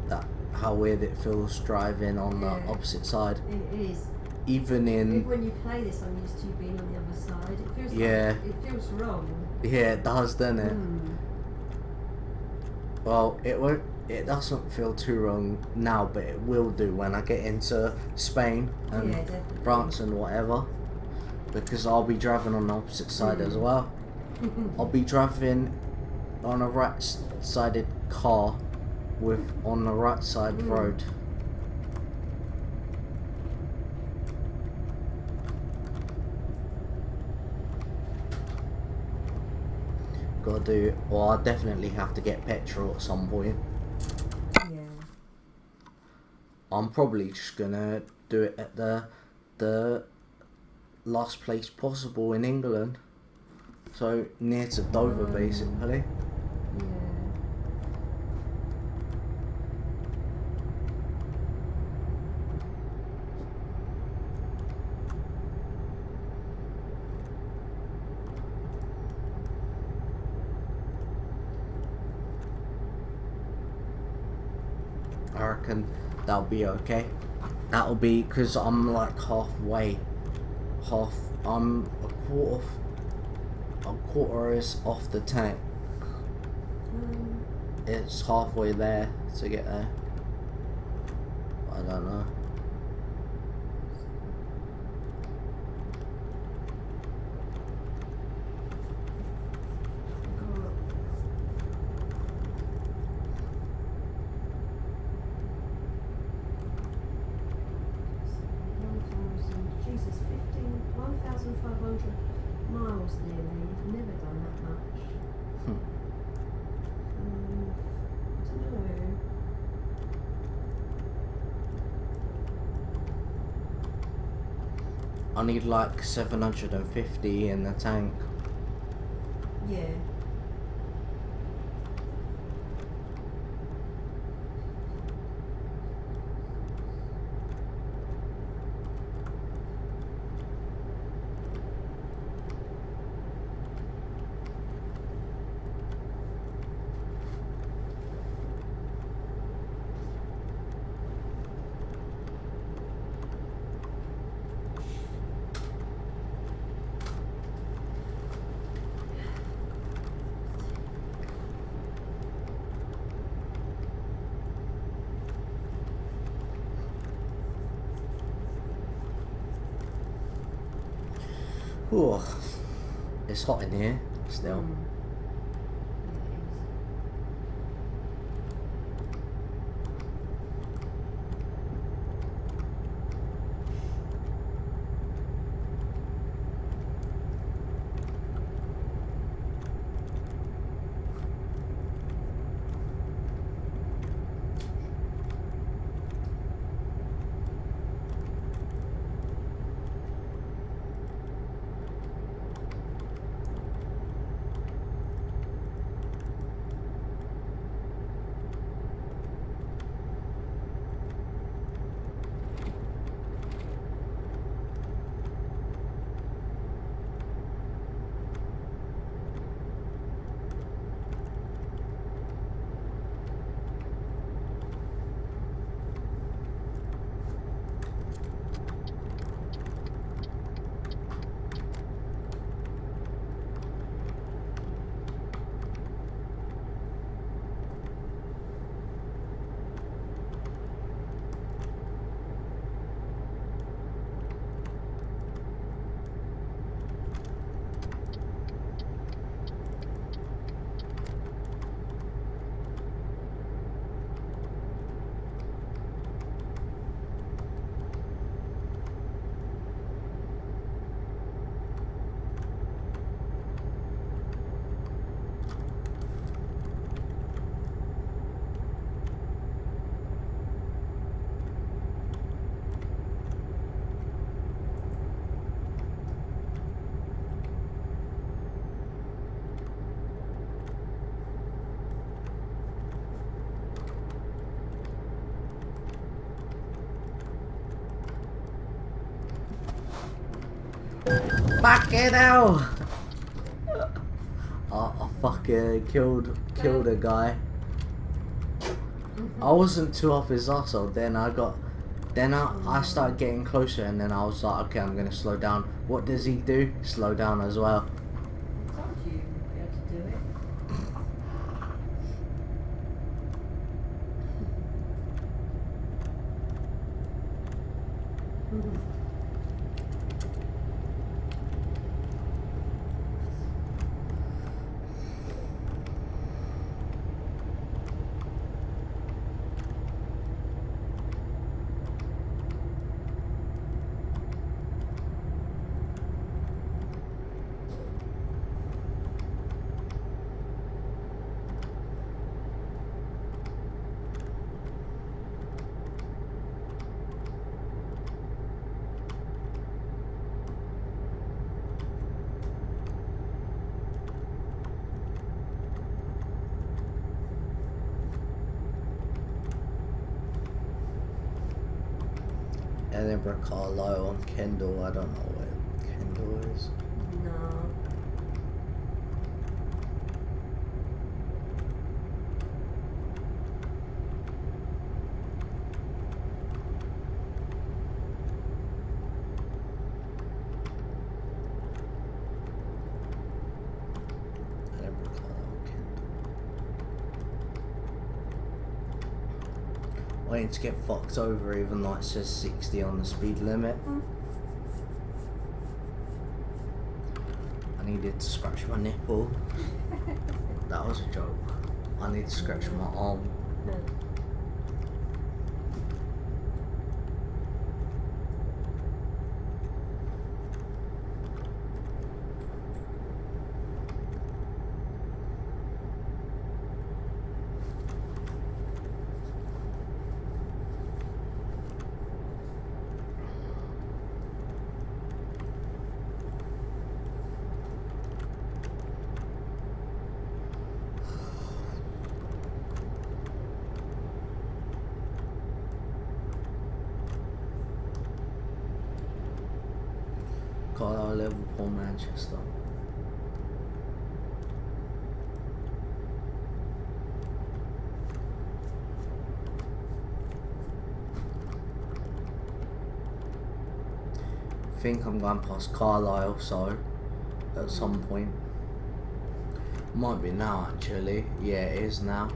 that how weird it feels driving on the opposite side. It is. Even When you play this, I'm used to being on the other side. It feels Yeah. like, it feels wrong. Yeah, it does, doesn't it? Well, it doesn't feel too wrong now, but it will do when I get into Spain and definitely. France and whatever, because I'll be driving on the opposite side as well. I'll be driving on a right-sided car on the right side road. Gotta do, well, I definitely have to get petrol at some point. Yeah. I'm probably just gonna do it at the last place possible in England, so near to Dover, basically. Yeah. I reckon that'll be okay. That'll be because I'm like halfway. I'm a quarter is off the tank. It's halfway there to get there. I don't know. Jesus, 1,500 miles nearly. You've never done that much. I don't know. I need like 750 in the tank. Yeah. Ooh, it's hot in here still. Fucking hell! I fucking killed a guy. I wasn't too off his arsehole. Then I started getting closer, and then I was like, okay, I'm gonna slow down. What does he do? Slow down as well. I told you you'd be able to do it. Edinburgh Carlisle on Kendall. I don't know where Kendall is. No. Edinburgh Carlisle Kendall. I need to get fucked over even though it says 60 on the speed limit. I needed to scratch my nipple. That was a joke. I need to scratch my arm. Carlisle, Liverpool, Manchester. I think I'm going past Carlisle, so at some point. Might be now actually. Yeah, it is now.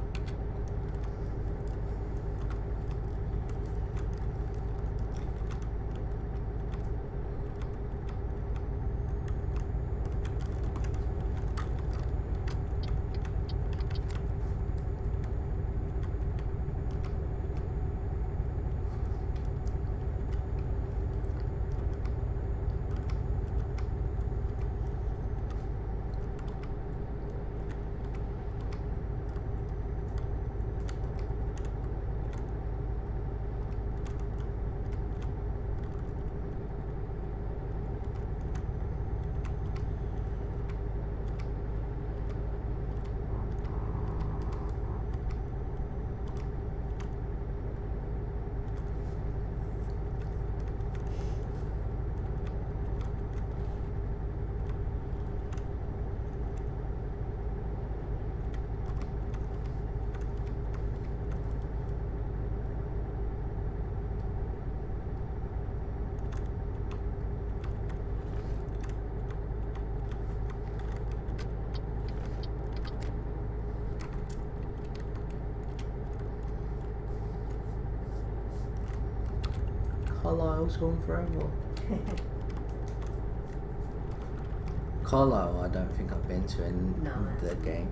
Carlisle's gone forever. Carlisle, I don't think I've been to in No, the game.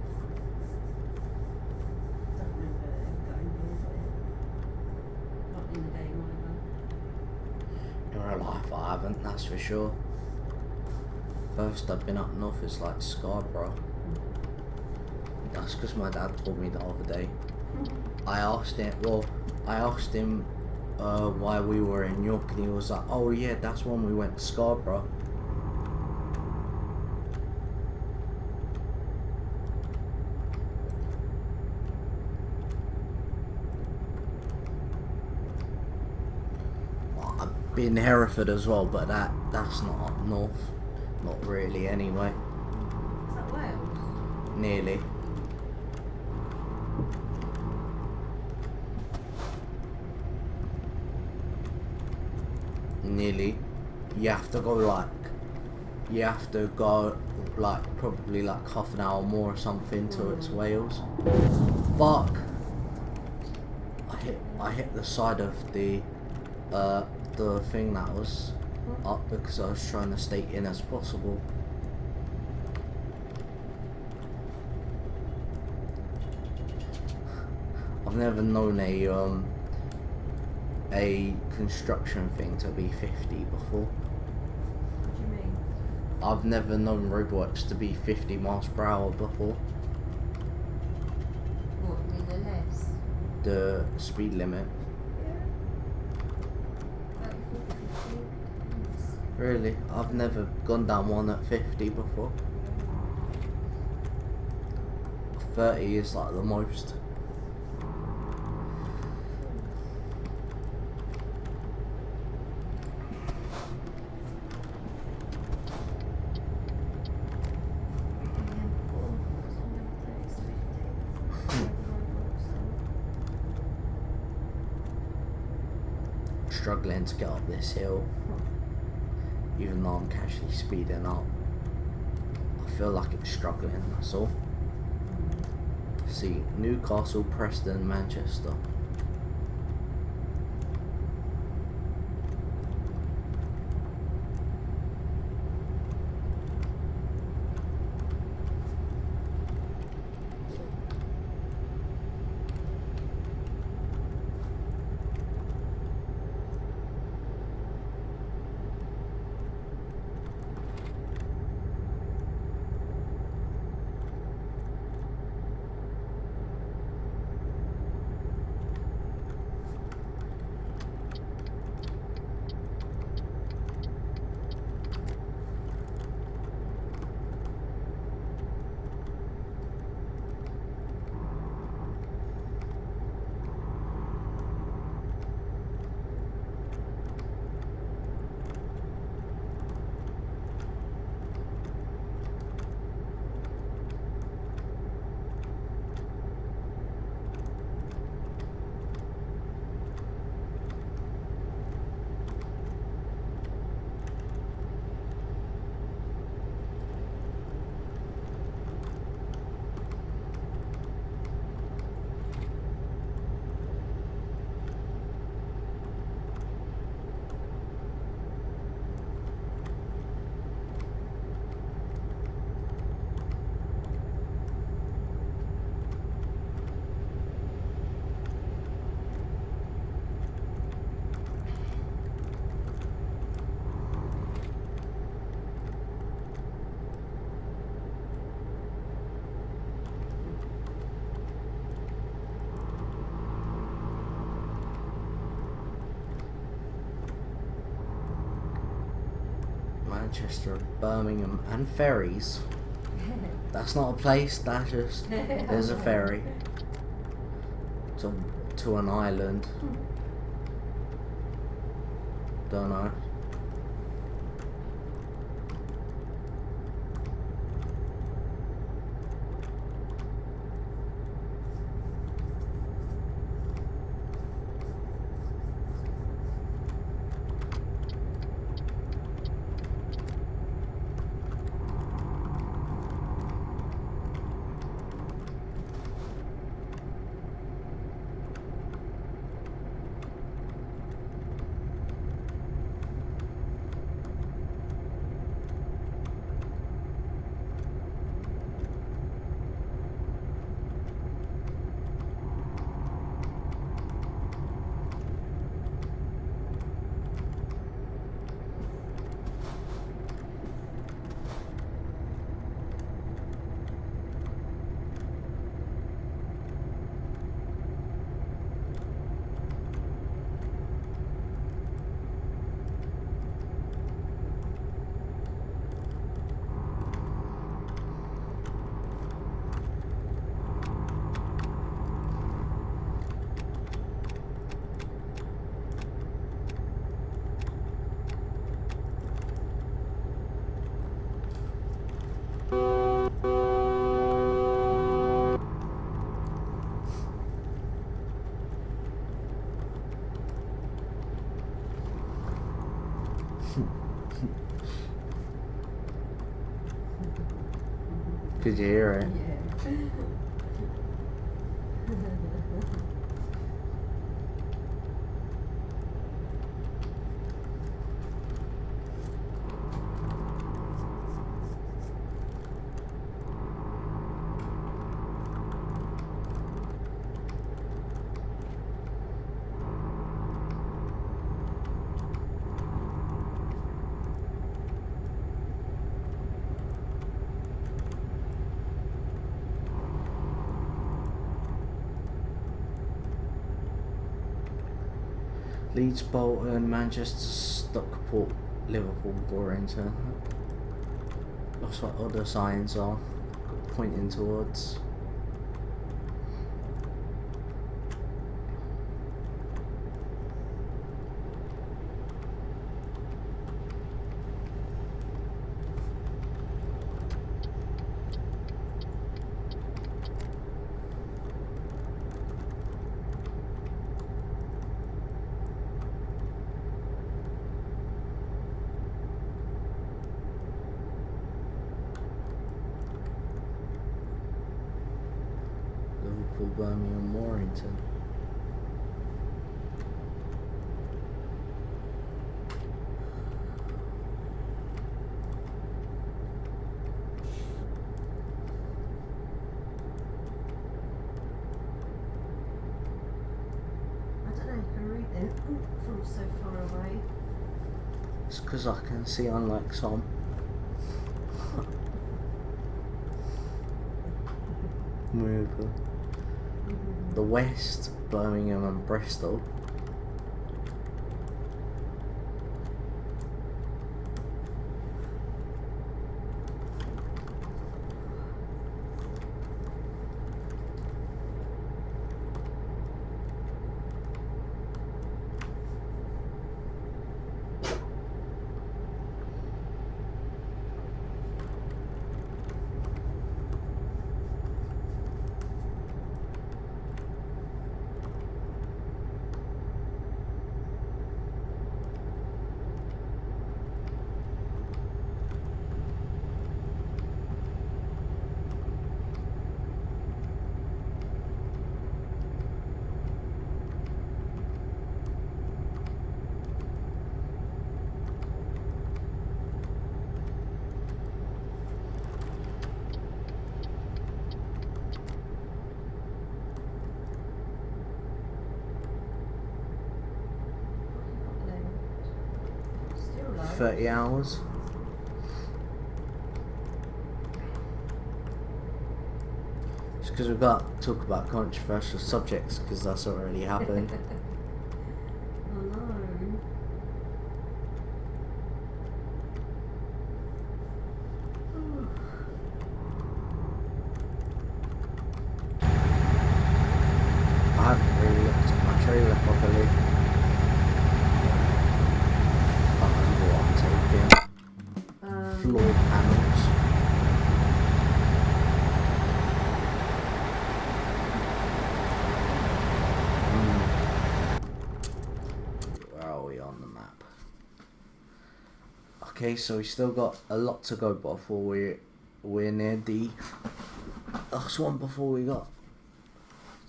Don't remember going there. Not in the game either. In real life, I haven't, that's for sure. First I've been up north is like Scarborough. That's because my dad told me the other day. I asked him why we were in York, and he was like, oh yeah, that's when we went to Scarborough. Well, I've been Hereford as well, but that's not up north. Not really, anyway. Is that Wales? Nearly. Nearly. You have to go like probably like half an hour more or something till it's Wales. Fuck! I hit the side of the thing that was up because I was trying to stay in as possible. I've never known a construction thing to be 50 before. What do you mean? I've never known roadworks to be 50 miles per hour before. What, with the less? The speed limit. Yeah. 30, 40, 50. Yes. Really? I've never gone down one at 50 before. 30 is like the most. Struggling to get up this hill, even though I'm casually speeding up. I feel like it's struggling, that's all. See, Newcastle, Preston, Manchester. Manchester, Birmingham, and ferries. That's not a place, that's just there's a ferry to an island. Don't know. Could you hear it? Yeah. Leeds, Bolton, Manchester, Stockport, Liverpool, Warrington. That's what other signs are pointing towards. Liverpool, Birmingham, Warrington. I don't know, you can read them from so far away. It's because I can see unlike some. Move. The West, Birmingham and Bristol. Still low. 30 hours. It's because we've got to talk about controversial subjects because that's already happened. Oh no. I haven't really looked at my trailer properly. Can't remember what I'm taking. Floor panels. Where are we on the map? Okay, so we still got a lot to go before we're near the last one before we got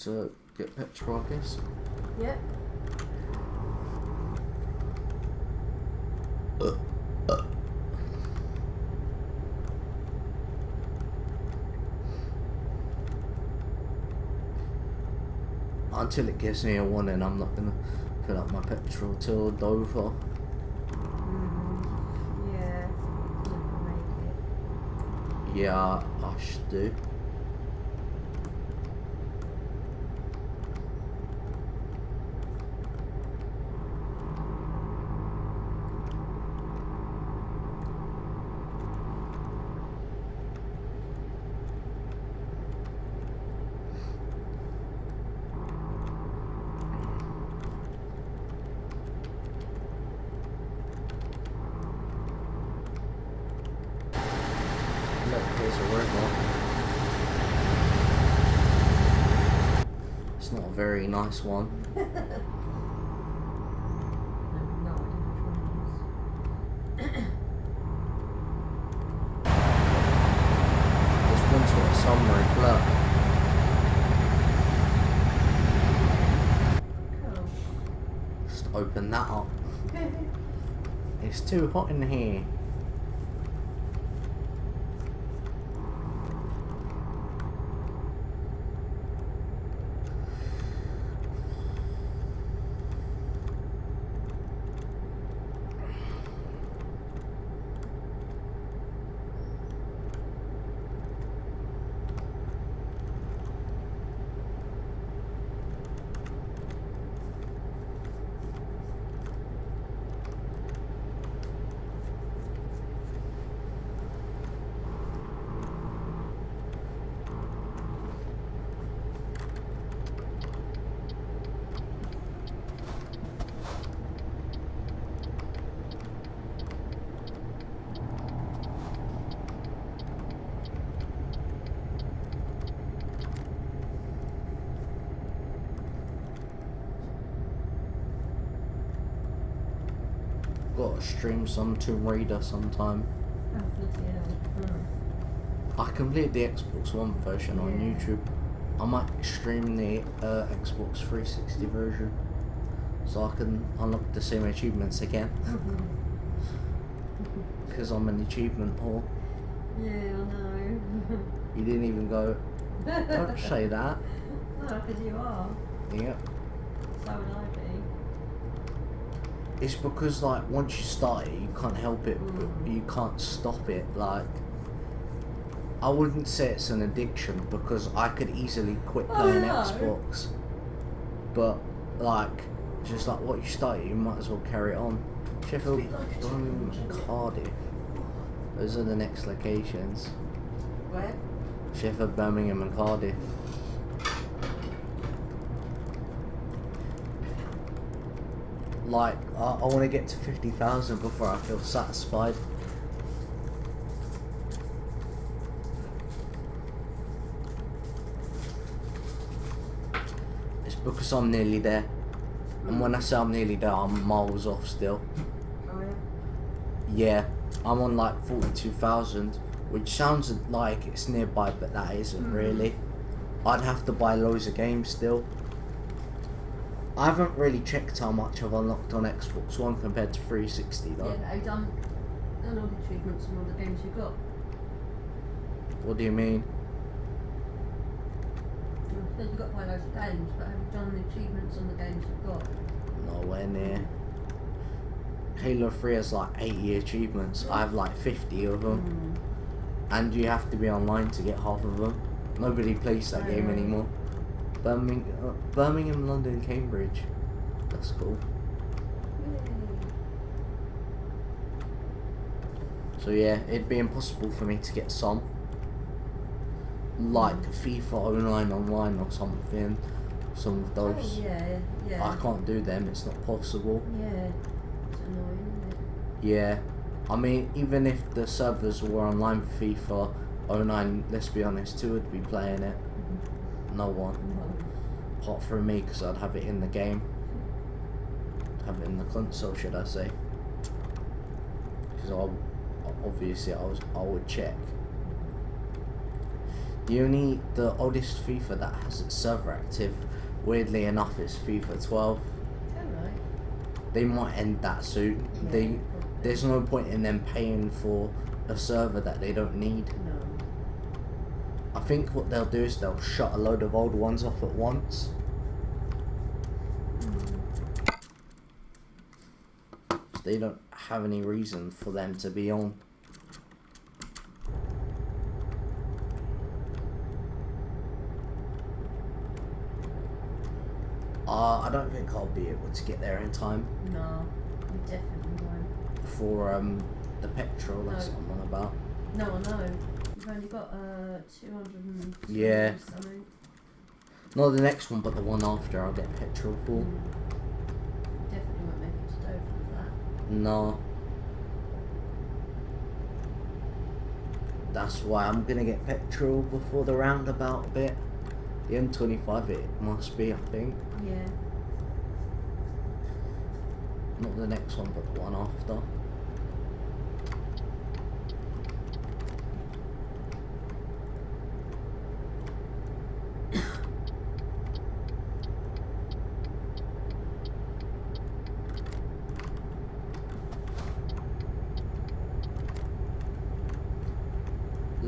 to get petrol, I guess. Yep. Until it gives me a warning, I'm not gonna fill up my petrol till Dover. Yeah. Not make it. Yeah, I should do. Look, here's a river. It's not a very nice one. No idea which one open that up. It's too hot in here. Gotta stream some Tomb Raider sometime. Oh, bloody hell. I completed the Xbox One version on Yeah. YouTube. I might stream the Xbox 360 version so I can unlock the same achievements again. Because I'm an achievement whore. Yeah, I know. You didn't even go, don't say that. No, because you are. Yep. So would I be. It's because like once you start it, you can't help it, but Mm. you can't stop it. Like, I wouldn't say it's an addiction because I could easily quit Oh, playing no. Xbox. But like, just like what you started, you might as well carry it on. Sheffield, It's a bit like a Birmingham, challenge, isn't it? Cardiff. Those are the next locations. Where? Sheffield, Birmingham, and Cardiff. Like, I want to get to 50,000 before I feel satisfied. It's because I'm nearly there. And when I say I'm nearly there, I'm miles off still. Oh, Yeah, yeah. I'm on like 42,000, which sounds like it's nearby, but that isn't really. I'd have to buy loads of games still. I haven't really checked how much I've unlocked on Xbox One compared to 360 though. Yeah, have you done all the achievements and all the games you got? What do you mean? You said you've got to buy loads of games, but have you done the achievements on the games you've got? Nowhere near. Halo 3 has like 80 achievements. I have like 50 of them. And you have to be online to get half of them. Nobody plays that game anymore. Birmingham, London, Cambridge. That's cool. So yeah, it'd be impossible for me to get some. Like FIFA 09 online or something. Some of Oh, those. yeah. I can't do them, it's not possible. Yeah. It's annoying, isn't it? Yeah. I mean, even if the servers were online for FIFA 09, let's be honest, who would be playing it? No one. Apart from me, because I'd have it in the game. Have it in the console, should I say. Because obviously I would check. The oldest FIFA that has its server active, weirdly enough, is FIFA 12. Alright. They might end that soon. Yeah. There's no point in them paying for a server that they don't need. No. I think what they'll do is they'll shut a load of old ones off at once. So they don't have any reason for them to be on. I don't think I'll be able to get there in time No. You definitely won't. for the petrol. That's No. what I'm on about. No, I know. You've only got 200 and Yeah. something. Not the next one, but the one after. I'll get petrol for. You definitely won't make it to Dover with that. No. That's why I'm gonna get petrol before the roundabout bit. The M25 it must be, I think. Yeah. Not the next one, but the one after.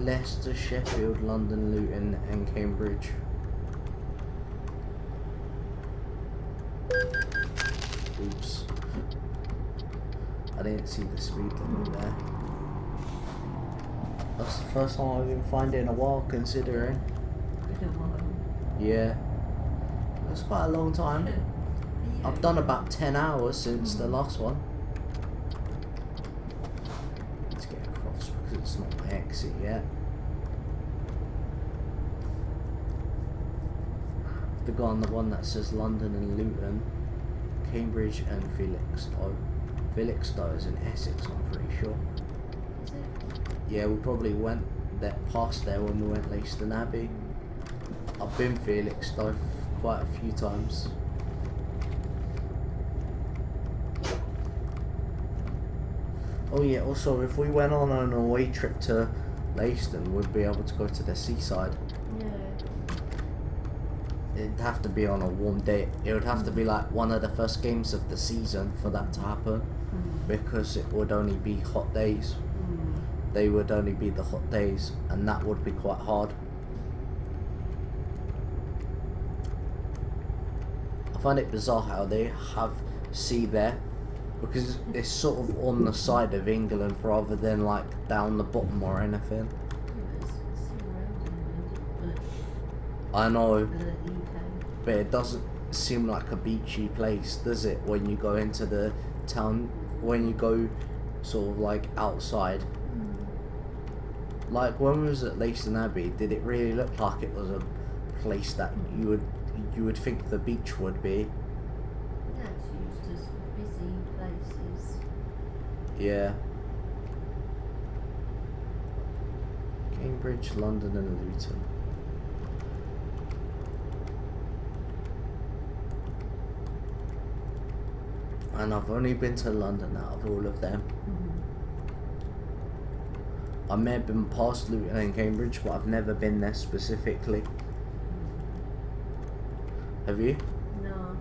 Leicester, Sheffield, London, Luton and Cambridge. Oops. I didn't see the speed limit there. That's the first time I've been finding in a while, considering. Yeah. That's quite a long time. I've done about 10 hours since the last one. Let's get across because it's not my exit yet. The guy on the one that says London and Luton, Cambridge and Felixstowe. Felixstowe is in Essex, I'm pretty sure. Is it? Yeah, we probably went past there when we went Leiston Abbey. I've been Felixstowe quite a few times. Oh yeah, also if we went on an away trip to Leiston, we'd be able to go to the seaside. Yeah. It'd have to be on a warm day. It would have to be like one of the first games of the season for that to happen, because it would only be hot days. They would only be the hot days, and that would be quite hard. I find it bizarre how they have sea there, because it's sort of on the side of England rather than like down the bottom or anything. I know, but it doesn't seem like a beachy place, does it, when you go into the town, when you go sort of like outside? Like when we was at Leiston Abbey, did it really look like it was a place that you would think the beach would be? That's used as busy places. Yeah. Cambridge, London and Luton. And I've only been to London out of all of them. I may have been past Luton and Cambridge, but I've never been there specifically. Have you? No.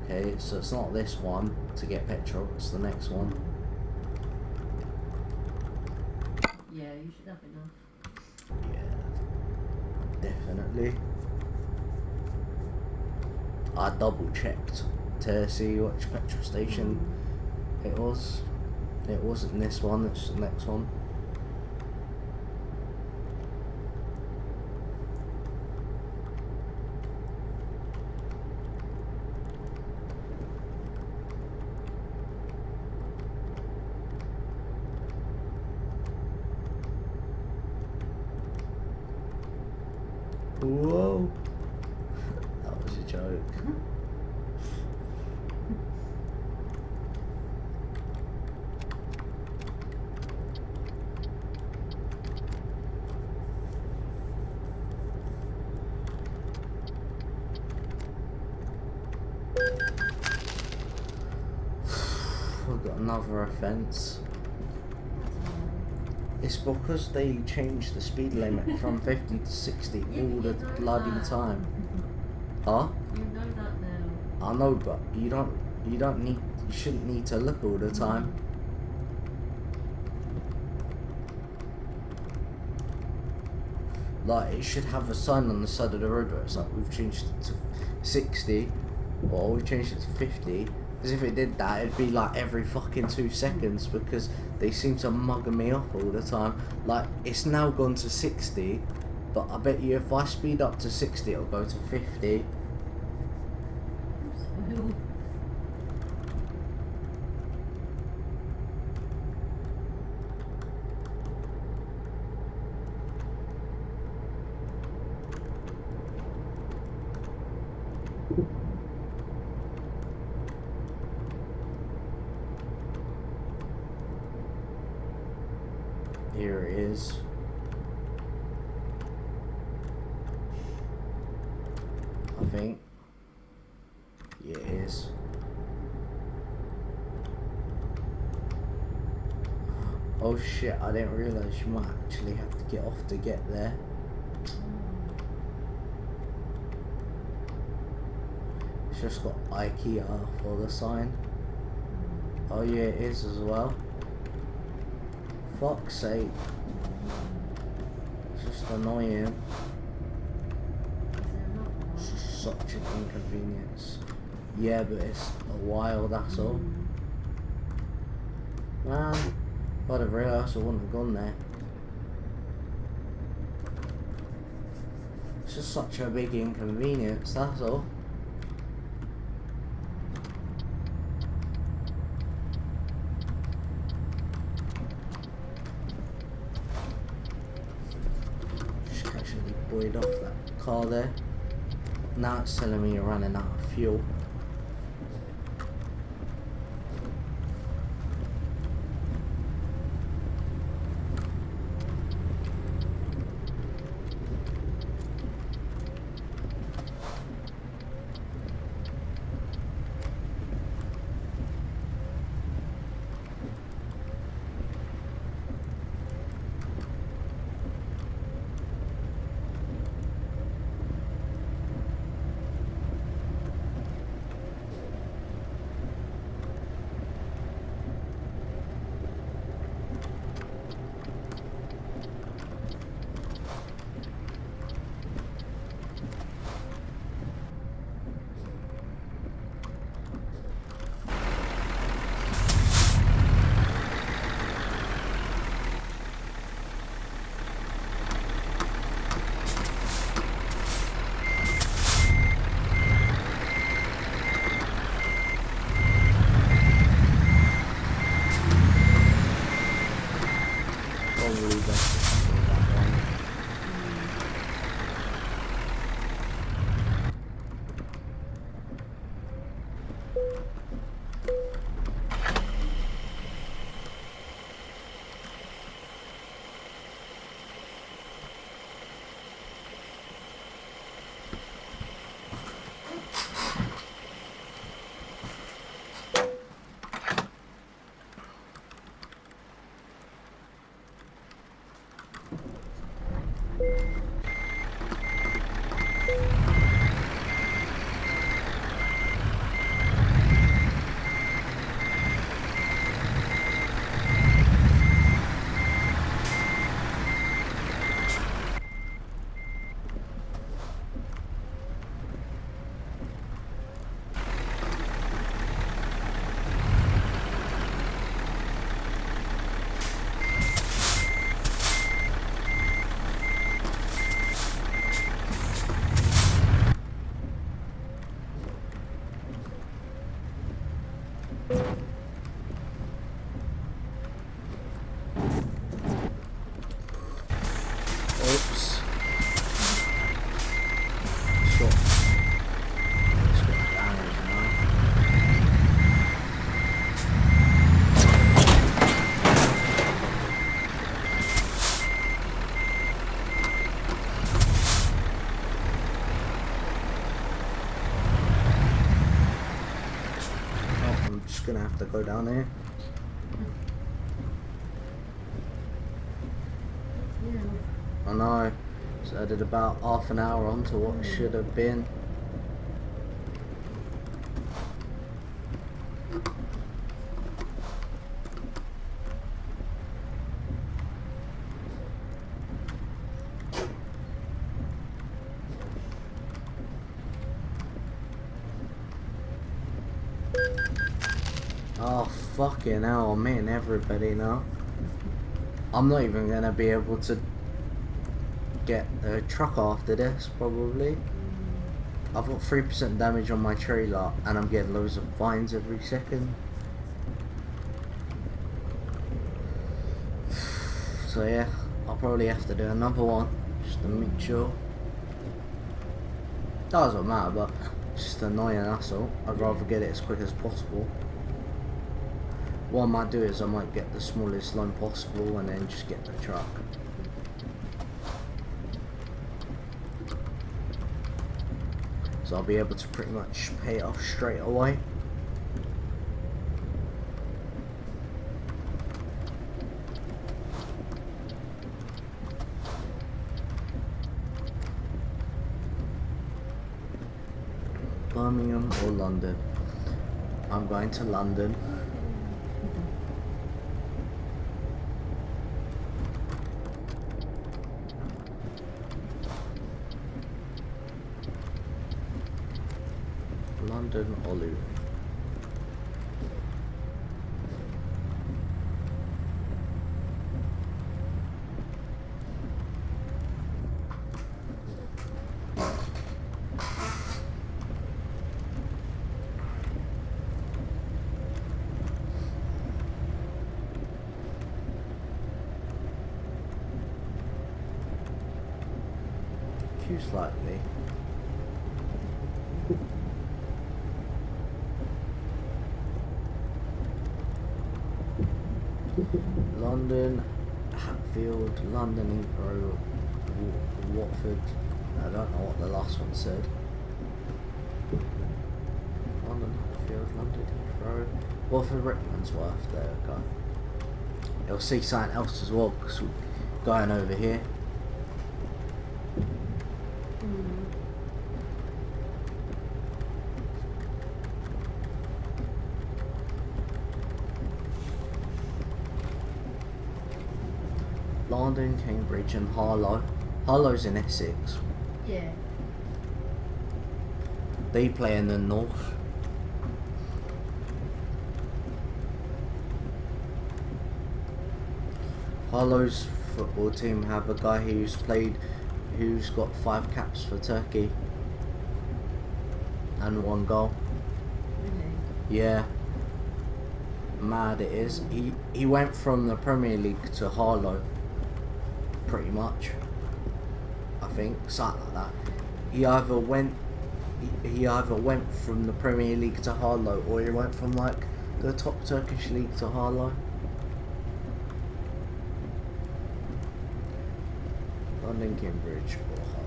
Okay, so it's not this one to get petrol, it's the next one. Yeah, you should have enough. Yeah, definitely. I double checked to see which petrol station it was. It wasn't this one, it's the next one. Whoa, that was a joke. We've got another offence. It's because they changed the speed limit from 50 to 60 all the bloody time. Huh? You know that now. I know, but you shouldn't need to look all the time. Like, it should have a sign on the side of the road where it's like, we've changed it to 60, or we've changed it to 50. Because if it did that, it'd be like every fucking 2 seconds, because they seem to mug me up all the time. Like, it's now gone to 60, but I bet you if I speed up to 60, it'll go to 50. Here it is. I think. Yeah, it is. Oh shit, I didn't realise you might actually have to get off to get there. It's just got IKEA for the sign. Oh yeah, it is as well. Fuck's sake. It's just annoying. Is there another one? It's just such an inconvenience. Yeah, but it's a while, that's all. Man, if I'd have realised, I wouldn't have gone there. It's just such a big inconvenience, that's all. Just casually buoyed off that car there. Now it's telling me you're running out of fuel. Oops. Shot. It's got damage now. Oh, I'm just gonna have to go down here. I know, so I did about half an hour onto what should have been. Oh fucking hell, I'm hitting everybody now. I'm not even gonna be able to get a truck after this, probably. I've got 3% damage on my trailer and I'm getting loads of fines every second. So yeah, I'll probably have to do another one just to make sure. Doesn't matter, but it's just annoying, that's all. I'd rather get it as quick as possible. What I might do is I might get the smallest loan possible and then just get the truck. So I'll be able to pretty much pay it off straight away. But Birmingham or London? I'm going to London. London or Luton? Queue slightly. London, Hatfield, London, Heathrow, Watford. I don't know what the last one said. London, Hatfield, London, Heathrow, Watford, Rickmansworth. There we go. You'll see something else as well because we're going over here. London, Cambridge and Harlow. Harlow's in Essex. Yeah. They play in the north. Harlow's football team have a guy who's got 5 caps for Turkey and 1 goal. Really? Yeah. Mad it is. He went from the Premier League to Harlow. Pretty much, I think, something like that. He either went from the Premier League to Harlow, or he went from like the top Turkish league to Harlow. London, Cambridge, or Harlow.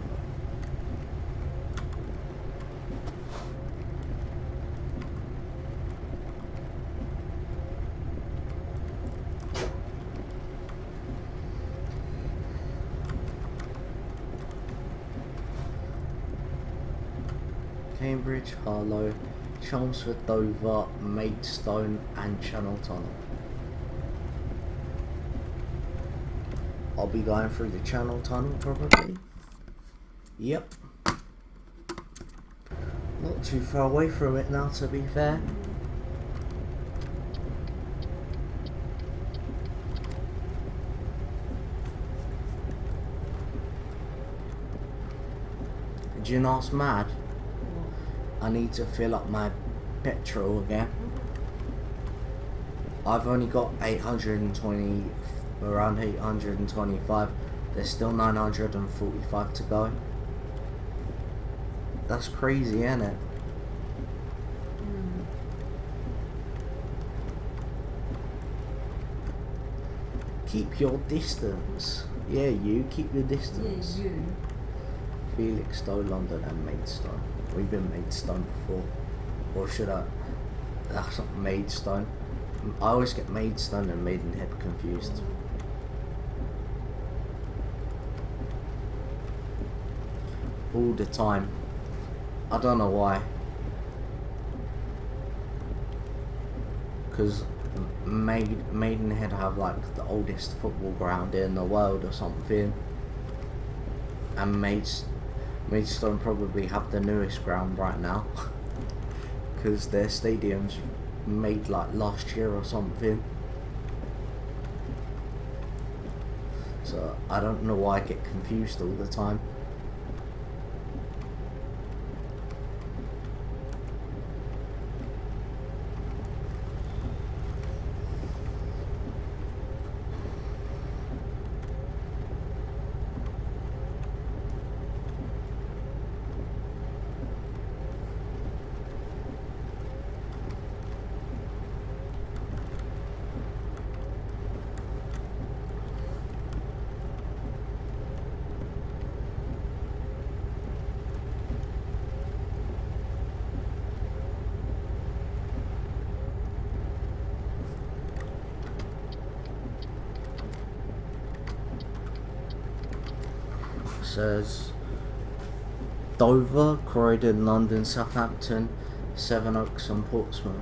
Cambridge, Harlow, Chelmsford, Dover, Maidstone and Channel Tunnel. I'll be going through the Channel Tunnel probably. Yep. Not too far away from it now, to be fair. Do you know what's mad? I need to fill up my petrol again. I've only got 820, around 825. There's still 945 to go. That's crazy, isn't it? Keep your distance. Yeah, you keep your distance. Yeah, you. Felixstowe, London and Maidstone. We've been Maidstone before. Or should I? That's not Maidstone. I always get Maidstone and Maidenhead confused. All the time. I don't know why. Because Maidenhead have like the oldest football ground in the world or something. And Maidstone probably have the newest ground right now. Because their stadium's made like last year or something. So I don't know why I get confused all the time. Says Dover, Croydon, London, Southampton, Sevenoaks and Portsmouth.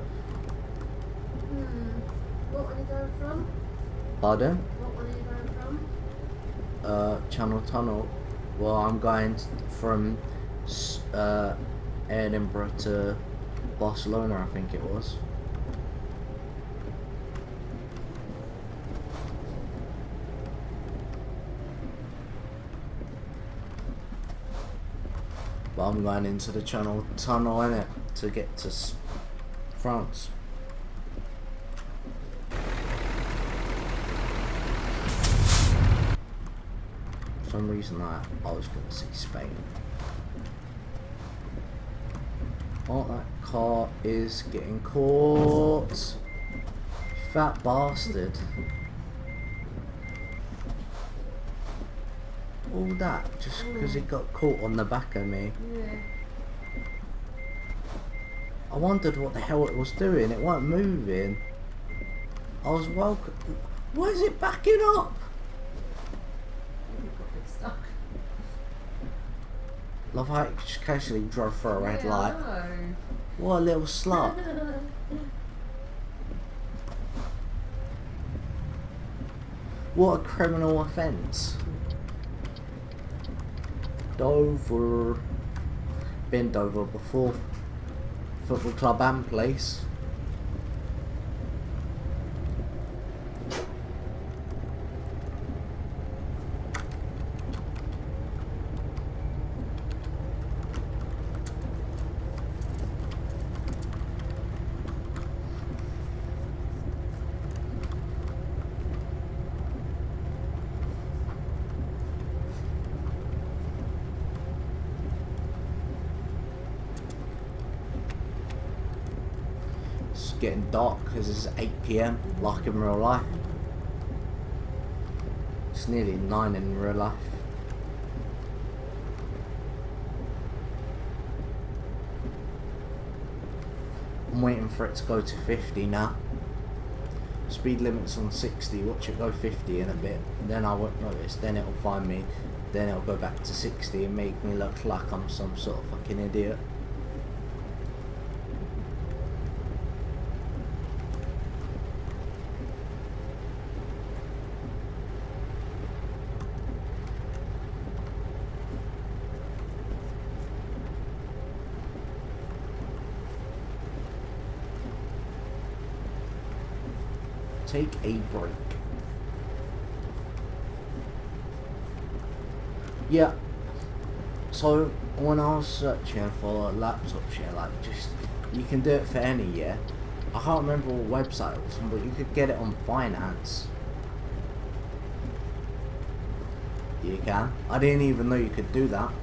What one are you going from? Pardon? What one are you going from? Channel Tunnel. Well, I'm going from Edinburgh to Barcelona, I think it was. But I'm going into the Channel Tunnel, innit, to get to France. For some reason I was going to say Spain. Oh, that car is getting caught. Fat bastard. All that just because it got caught on the back of me. Yeah. I wondered what the hell it was doing. It weren't moving. I was welcome. Why is it backing up? You got a bit stuck. Love how it just casually drove through a red light. I What a little slut. know. What a criminal offence. Dover. Been Dover before. Football club and place. It's getting dark because it's 8 PM, like in real life. It's nearly 9 in real life. I'm waiting for it to go to 50 now. Speed limit's on 60, watch it go 50 in a bit, then I won't notice, then it'll find me, then it'll go back to 60 and make me look like I'm some sort of fucking idiot. Take a break. Yeah. So when I was searching for laptops, yeah, like just you can do it for any, yeah. I can't remember what website it was on, but you could get it on finance. You can. I didn't even know you could do that.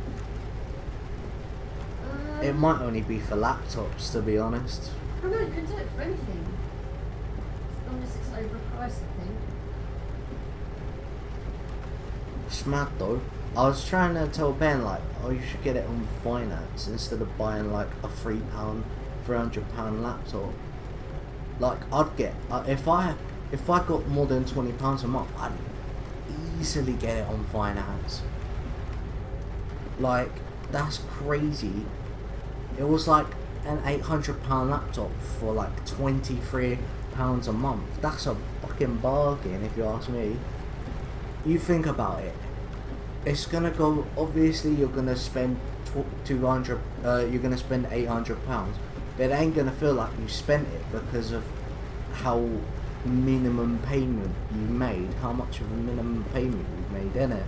It might only be for laptops, to be honest. I don't know, you can do it for anything. Unless it's overpriced, I think. It's mad though. I was trying to tell Ben like, oh, you should get it on finance instead of buying like a £300 laptop. Like I'd get if I got more than £20 a month, I'd easily get it on finance. Like that's crazy. It was like an £800 laptop for like £23 a month. That's a fucking bargain if you ask me. You think about it. It's gonna go. Obviously, you're gonna spend 200. You're gonna spend £800, but it ain't gonna feel like you spent it because of how minimum payment you made. How much of a minimum payment you made, innit?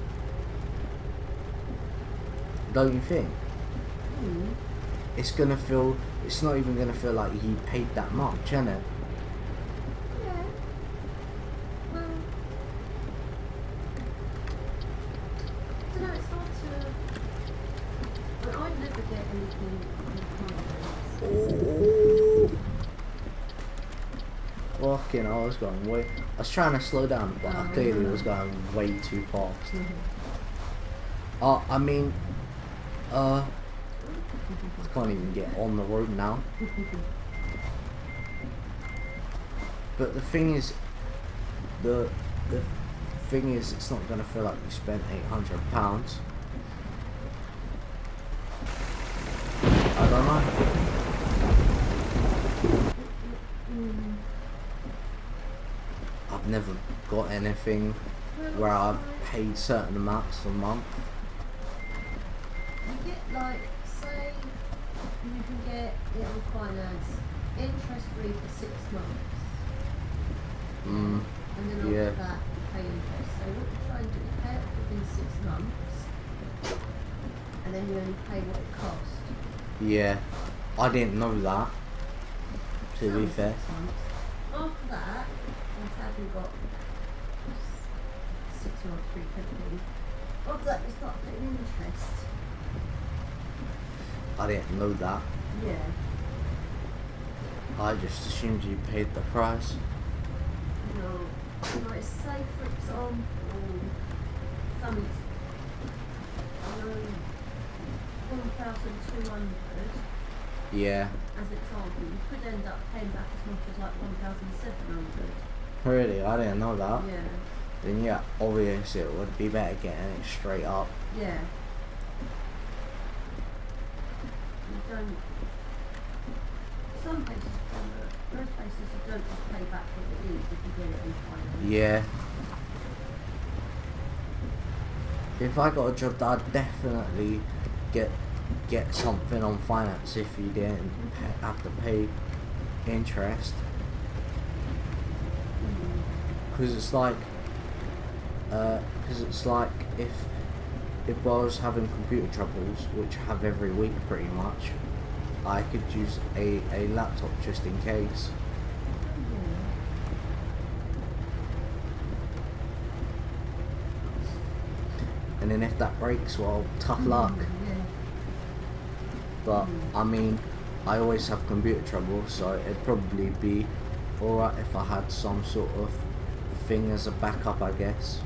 Don't you think? It's gonna feel. It's not even gonna feel like you paid that much, innit? Yeah. Well, I don't know, it's hard to... But I'd never get anything on finance. Fucking, I was going way. I was trying to slow down, but I clearly was going way too fast. I mean, I can't even get on the road now. But the thing is, it's not gonna feel like you spent £800. I don't know. I've never got anything where I've paid certain amounts a month. You get like, say, you can get it on finance, interest free for 6 months. And then after Yeah. that, you pay interest. So what you try and do is pay it within 6 months, and then you only pay what it costs. Yeah. I didn't know that, to be Some fair. 6 months. After that, once having got 6 months free credit, after that you start paying interest. I didn't know that. Yeah. I just assumed you paid the price. No. Like say for example, something's 1,200 Yeah. as an example, you could end up paying back as much as like 1,700. Really? I didn't know that. Yeah. Then yeah, obviously it would be better getting it straight up. Yeah. You don't. Some places do, but most places you don't just pay back what it is if you get it in finance. Yeah. If I got a job, that I'd definitely get something on finance if you didn't have to pay interest. Because it's like if I was having computer troubles, which I have every week pretty much, I could use a laptop just in case. And then if that breaks, well, tough luck. Yeah. But I mean, I always have computer trouble, so it'd probably be alright if I had some sort of thing as a backup, I guess.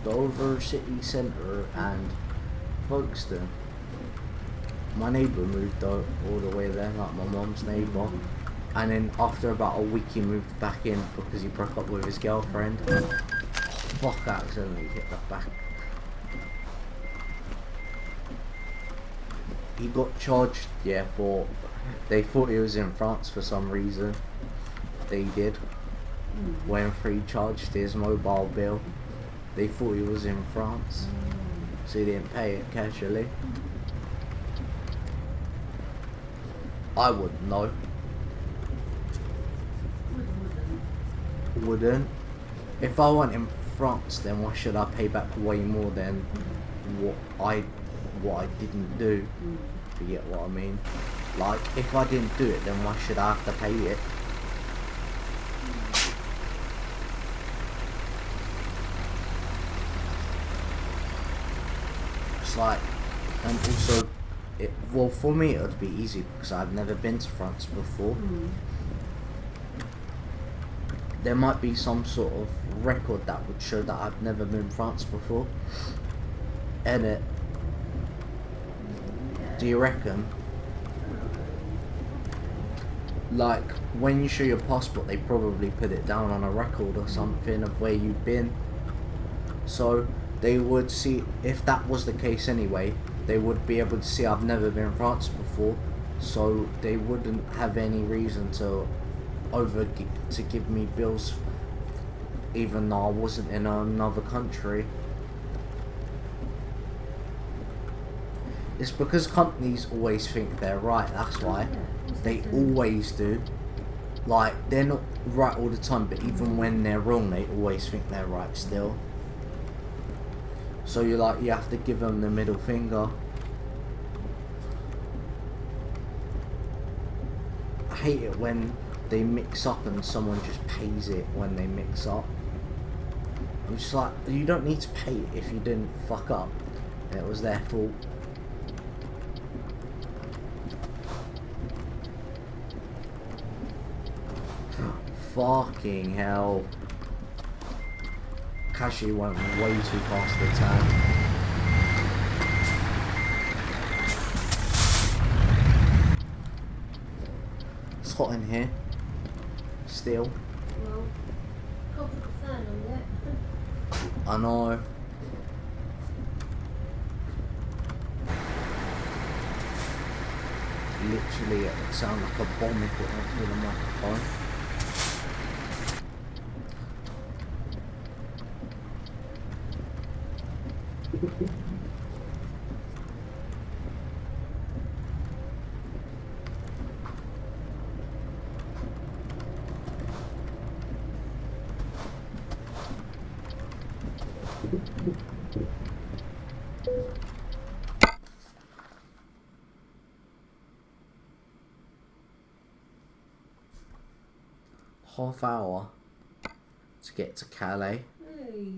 Dover city centre and Folkestone. My neighbour moved all the way there, like my mum's neighbour. And then after about a week he moved back in because he broke up with his girlfriend. Oh, fuck, I accidentally hit the back. He got charged, yeah, for... They thought he was in France for some reason. They did. When he charged his mobile bill. They thought he was in France, so he didn't pay it casually. I wouldn't know. Wouldn't. If I went in France, then why should I pay back way more than what I didn't do? If you get what I mean. Like, if I didn't do it, then why should I have to pay it? Like, and also well, for me it would be easy because I've never been to France before. There might be some sort of record that would show that I've never been to France before. And it, do you reckon? Like, when you show your passport, they probably put it down on a record or something of where you've been. So they would see, if that was the case anyway, they would be able to see I've never been in France before, so they wouldn't have any reason to give me bills even though I wasn't in another country. It's because companies always think they're right, that's why. They always do. Like, they're not right all the time, but even when they're wrong, they always think they're right still. So you have to give them the middle finger. I hate it when they mix up and someone just pays it when they mix up. I'm just like, you don't need to pay it if you didn't fuck up and it was their fault. Fucking hell. Kashi went way too fast the turn. It's hot in here. Still. Well, can't put the fan on yet. I know. Literally, it would sound like a bomb if it went through the microphone. Half hour to get to Calais. Hey.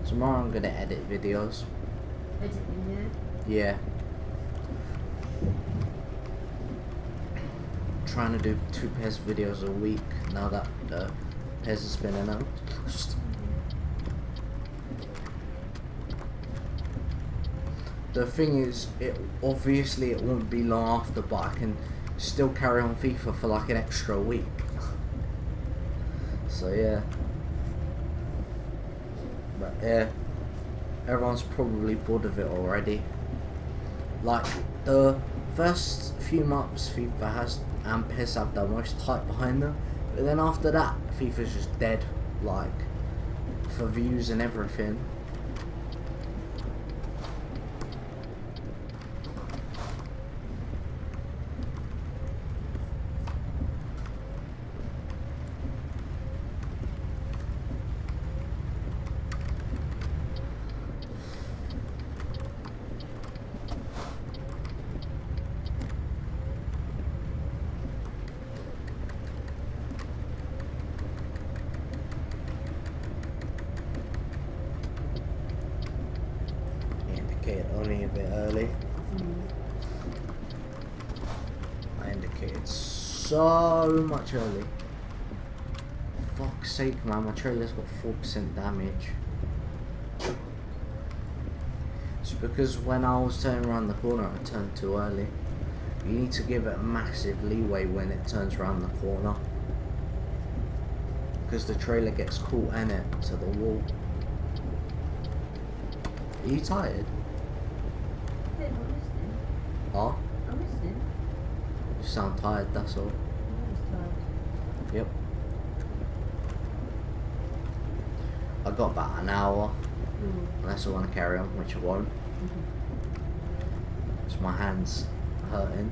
Tomorrow I'm gonna edit videos. Editing, Yeah. Trying to do 2 PES videos a week now that PES has been announced. The thing is, it won't be long after, but I can still carry on FIFA for like an extra week. So yeah. But yeah, everyone's probably bored of it already. Like, the first few months FIFA has and PES have the most hype behind them, but then after that FIFA's just dead, like, for views and everything. Only a bit early. I indicated so much early. Fuck's sake, man, my trailer's got 4% damage. It's because when I was turning around the corner, I turned too early. You need to give it a massive leeway when it turns around the corner, because the trailer gets caught in it to the wall. Are you tired? Yeah, I'm listening. Huh? I'm listening. You sound tired, that's all. I'm just tired. Yep. I got about an hour, unless I want to carry on, which I won't. Because my hands are hurting.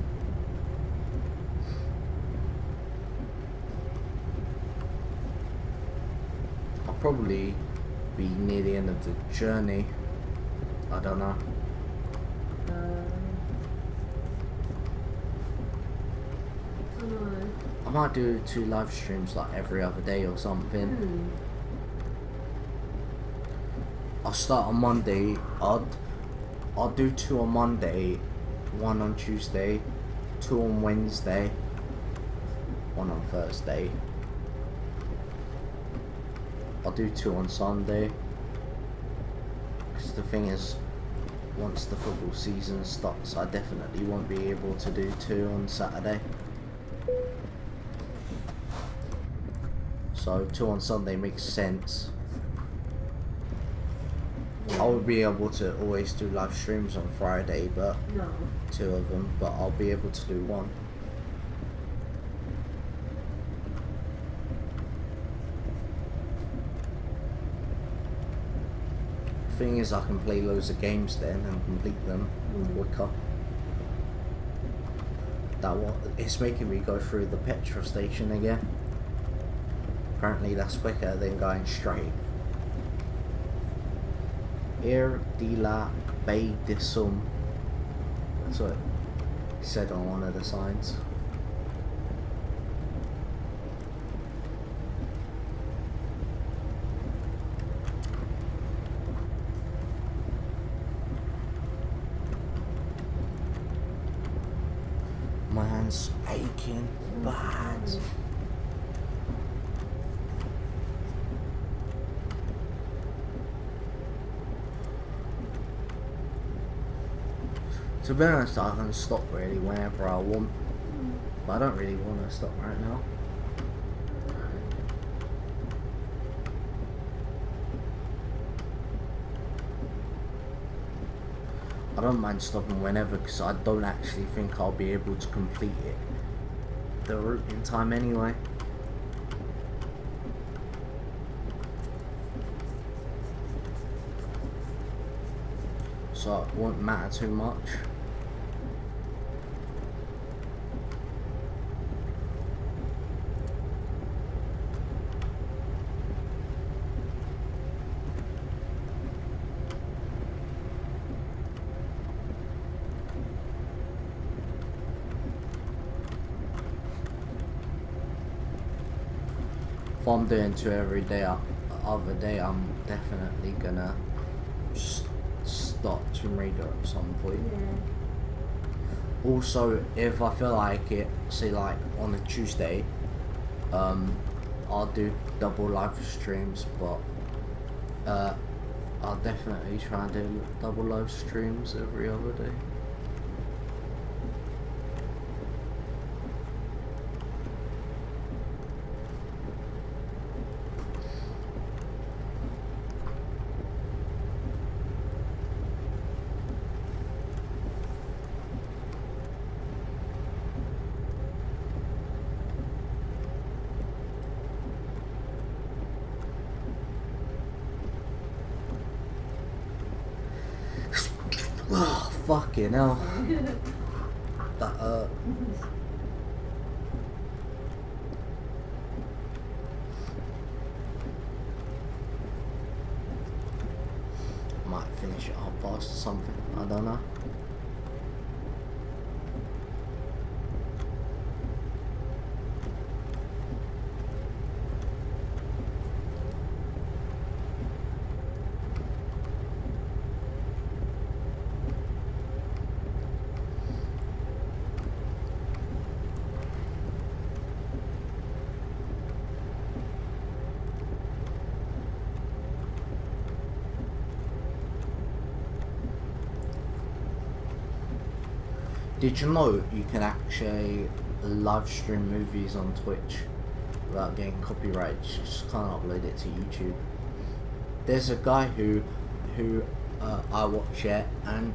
I'll probably be near the end of the journey. I don't know. I might do 2 live streams like every other day or something. I'll start on Monday. I'll do 2 on Monday, 1 on Tuesday, 2 on Wednesday, 1 on Thursday. I'll do 2 on Sunday. Because the thing is, once the football season starts, I definitely won't be able to do 2 on Saturday. So 2 on Sunday makes sense. I would be able to always do live streams on Friday, but No. 2 of them, but I'll be able to do 1. Thing is, I can play loads of games then and complete them quicker. It's making me go through the petrol station again. Apparently that's quicker than going straight. Ir de la Baie de Somme. That's what it said on one of the signs. My hand's aching bad. To be honest, I can stop really whenever I want, but I don't really want to stop right now. I don't mind stopping whenever because I don't actually think I'll be able to complete the route in time anyway. So it won't matter too much. If I'm doing 2 every day, other day, I'm definitely gonna stop Tomb Raider at some point. Yeah. Also, if I feel like it, say like on a Tuesday, I'll do double live streams, but I'll definitely try and do double live streams every other day. Oh, fucking hell. That might finish it half past or something, I don't know. Did you know you can actually live stream movies on Twitch without getting copyright? You just can't upload it to YouTube. There's a guy who I watch it, and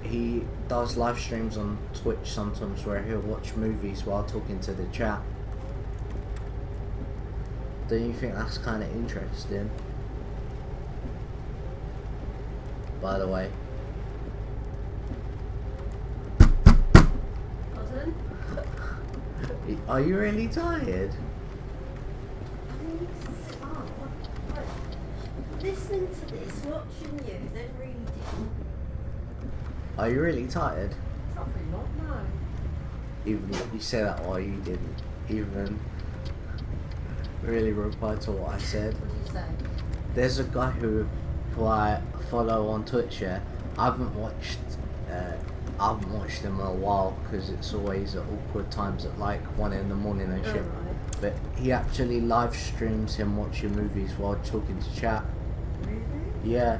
he does live streams on Twitch sometimes where he'll watch movies while talking to the chat. Don't you think that's kind of interesting? By the way. Are you really tired? Listening to this, watching you, then reading. Are you really tired? Probably not, no. Even you say that while you didn't even really reply to what I said. What did you say? There's a guy who I follow on Twitch. Yeah, I haven't watched him in a while because it's always at awkward times at like 1 in the morning and shit. Right. But he actually live streams him watching movies while talking to chat. Really? Yeah,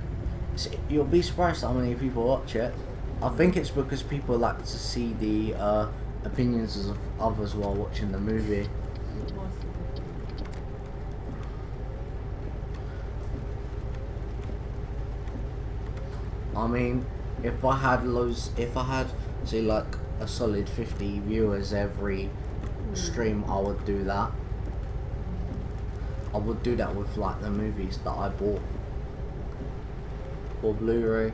you'll be surprised how many people watch it. I think it's because people like to see the opinions of others while watching the movie. I mean, if I had say like a solid 50 viewers every stream, I would do that. I would do that with like the movies that I bought. or Blu-ray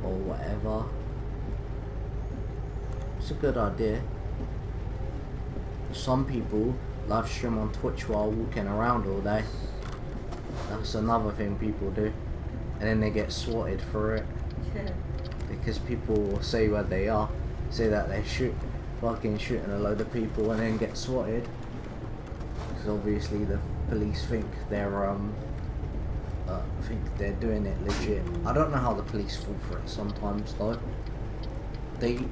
or whatever. It's a good idea. Some people live stream on Twitch while walking around all day. That's another thing people do, and then they get swatted for it. Yeah. Because people will say where they are, say that they're fucking shooting a load of people, and then get swatted. Because obviously the police think they're doing it legit. I don't know how the police fall for it sometimes though.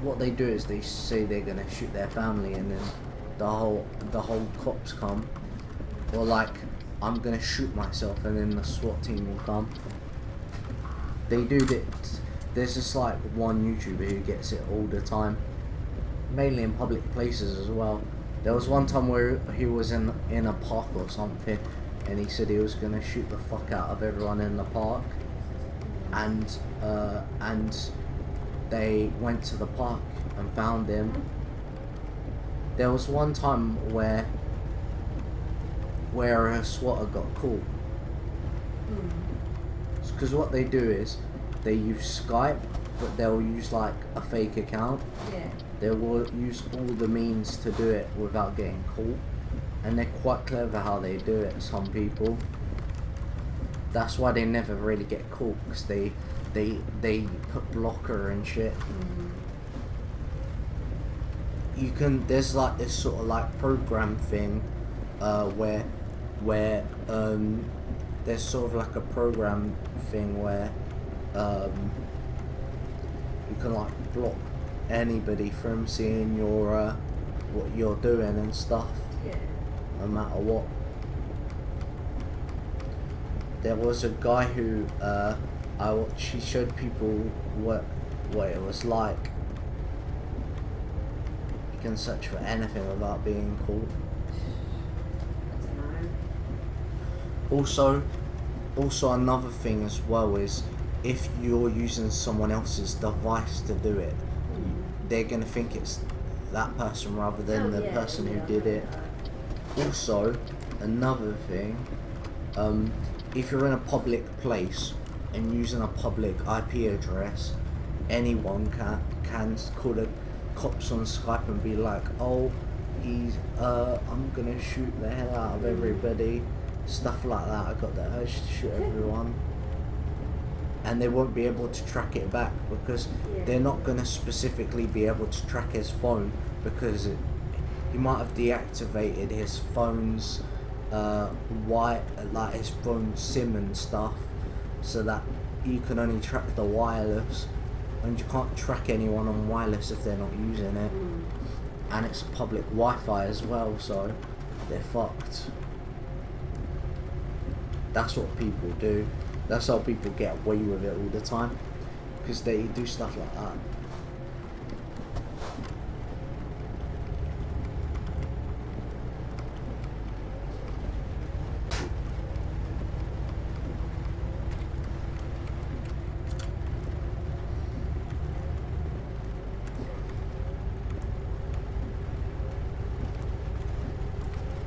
What they do is they say they're gonna shoot their family, and then the whole cops come, or like, I'm gonna shoot myself, and then the SWAT team will come. They do this. There's just like one YouTuber who gets it all the time, mainly in public places as well. There was one time where he was in a park or something, and he said he was gonna shoot the fuck out of everyone in the park, and they went to the park and found him. There was one time where a SWATter got caught. Because what they do is they use Skype, but they'll use like a fake account. Yeah. They will use all the means to do it without getting caught, and they're quite clever how they do it. Some people. That's why they never really get caught, because they put blocker and shit. There's like this sort of like program thing, where there's sort of like a program thing where you can like block anybody from seeing your what you're doing and stuff. Yeah. No matter what. There was a guy who he showed people what it was like. You can search for anything without being caught. I don't know. Also another thing as well is, if you're using someone else's device to do it, they're gonna think it's that person rather than the person who did it. Also, another thing, if you're in a public place and using a public IP address, anyone can call the cops on Skype and be like, oh, I'm gonna shoot the hell out of everybody, stuff like that. I got the urge to shoot everyone. And they won't be able to track it back, because they're not going to specifically be able to track his phone, because he might have deactivated his phone's like his phone SIM and stuff, so that you can only track the wireless, and you can't track anyone on wireless if they're not using it. And it's public Wi-Fi as well, so they're fucked. That's what people do. That's how people get away with it all the time, because they do stuff like that.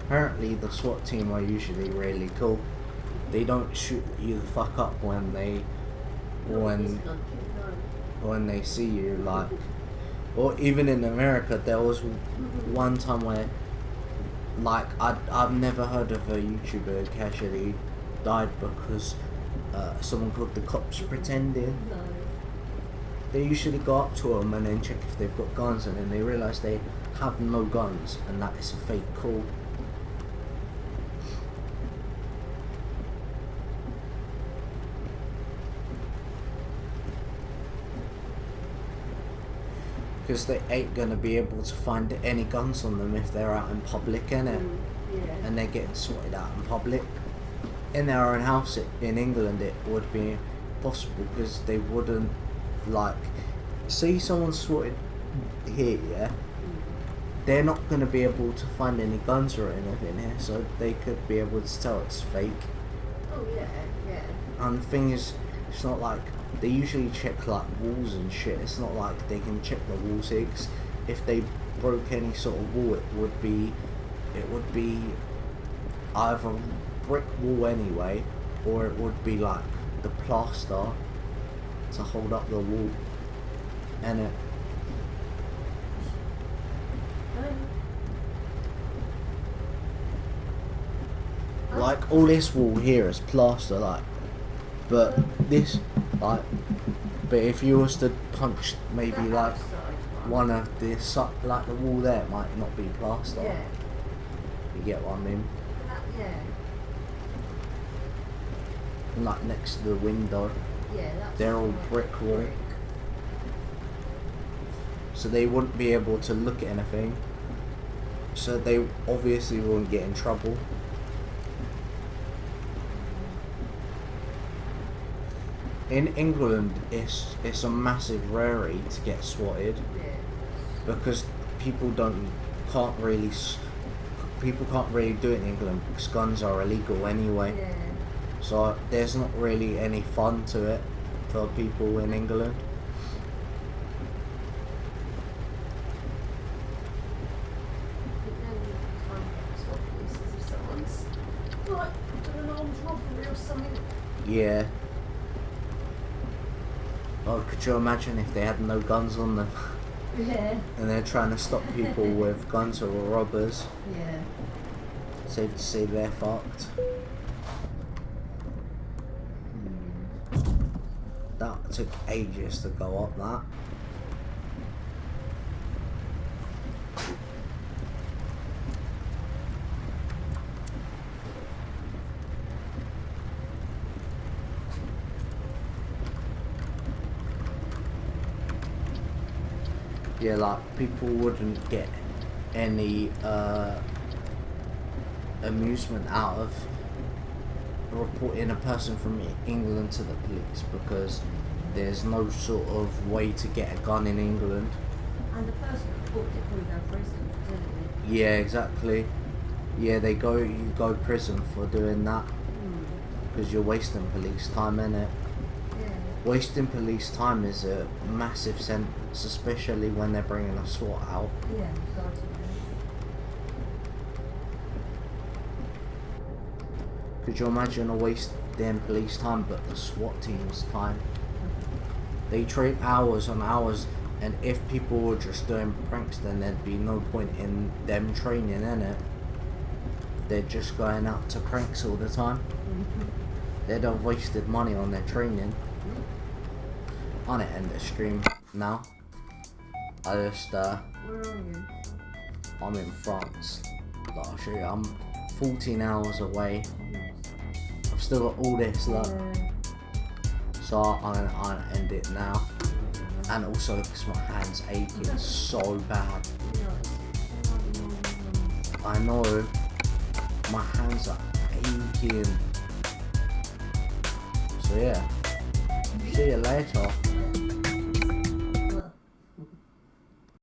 Apparently the SWAT team are usually really cool. They don't shoot you the fuck up when they see you, like, or even in America. There was one time where, like, I've never heard of a YouTuber who casually died because someone called the cops pretending. No. They usually go up to them and then check if they've got guns, and then they realise they have no guns, and that is a fake call. Because they ain't gonna be able to find any guns on them if they're out in public, innit? And they're getting sorted out in public. In their own house in England, it would be possible, because they wouldn't, like, see someone sorted here, yeah? They're not gonna be able to find any guns or anything here, so they could be able to tell it's fake. Oh yeah. And the thing is, it's not like, they usually check like walls and shit. It's not like they can check the wall sigs. If they broke any sort of wall, it would be either brick wall anyway, or it would be like the plaster to hold up the wall, and it. Like all this wall here is plaster, like, but this, like, but if you was to punch maybe like one of this, like the wall there, it might not be plaster. Yeah. You get what I mean? Yeah. And like next to the window, Yeah, that's they're all like brick wall, so they wouldn't be able to look at anything. So they obviously wouldn't get in trouble. In England, it's a massive rarity to get swatted Yeah. because people can't really do it in England because guns are illegal anyway. Yeah. So there's not really any fun to it for people in England. Yeah. Oh, could you imagine if they had no guns on them Yeah. and they're trying to stop people with guns or robbers? Yeah. Safe to say they're fucked. That took ages to go up, that. Yeah, like people wouldn't get any amusement out of reporting a person from England to the police because there's no sort of way to get a gun in England. And the person who bought it probably go to prison for doing it. Yeah, exactly. Yeah, you go prison for doing that because you're wasting police time, innit? Yeah. Wasting police time is a massive sentence, especially when they're bringing a SWAT out. Yeah. God, Could you imagine a wasting police time but the SWAT team's time? They train hours on hours, and if people were just doing pranks, then there'd be no point in them training, innit? They're just going out to pranks all the time. They'd have wasted money on their training. I'm gonna end the stream now. I just where are you? I'm in France. Like, I'll show you. I'm 14 hours away. I've still got all this left. So I'm gonna end it now. And also because my hand's aching so bad. I know. My hands are aching. So yeah. See you later.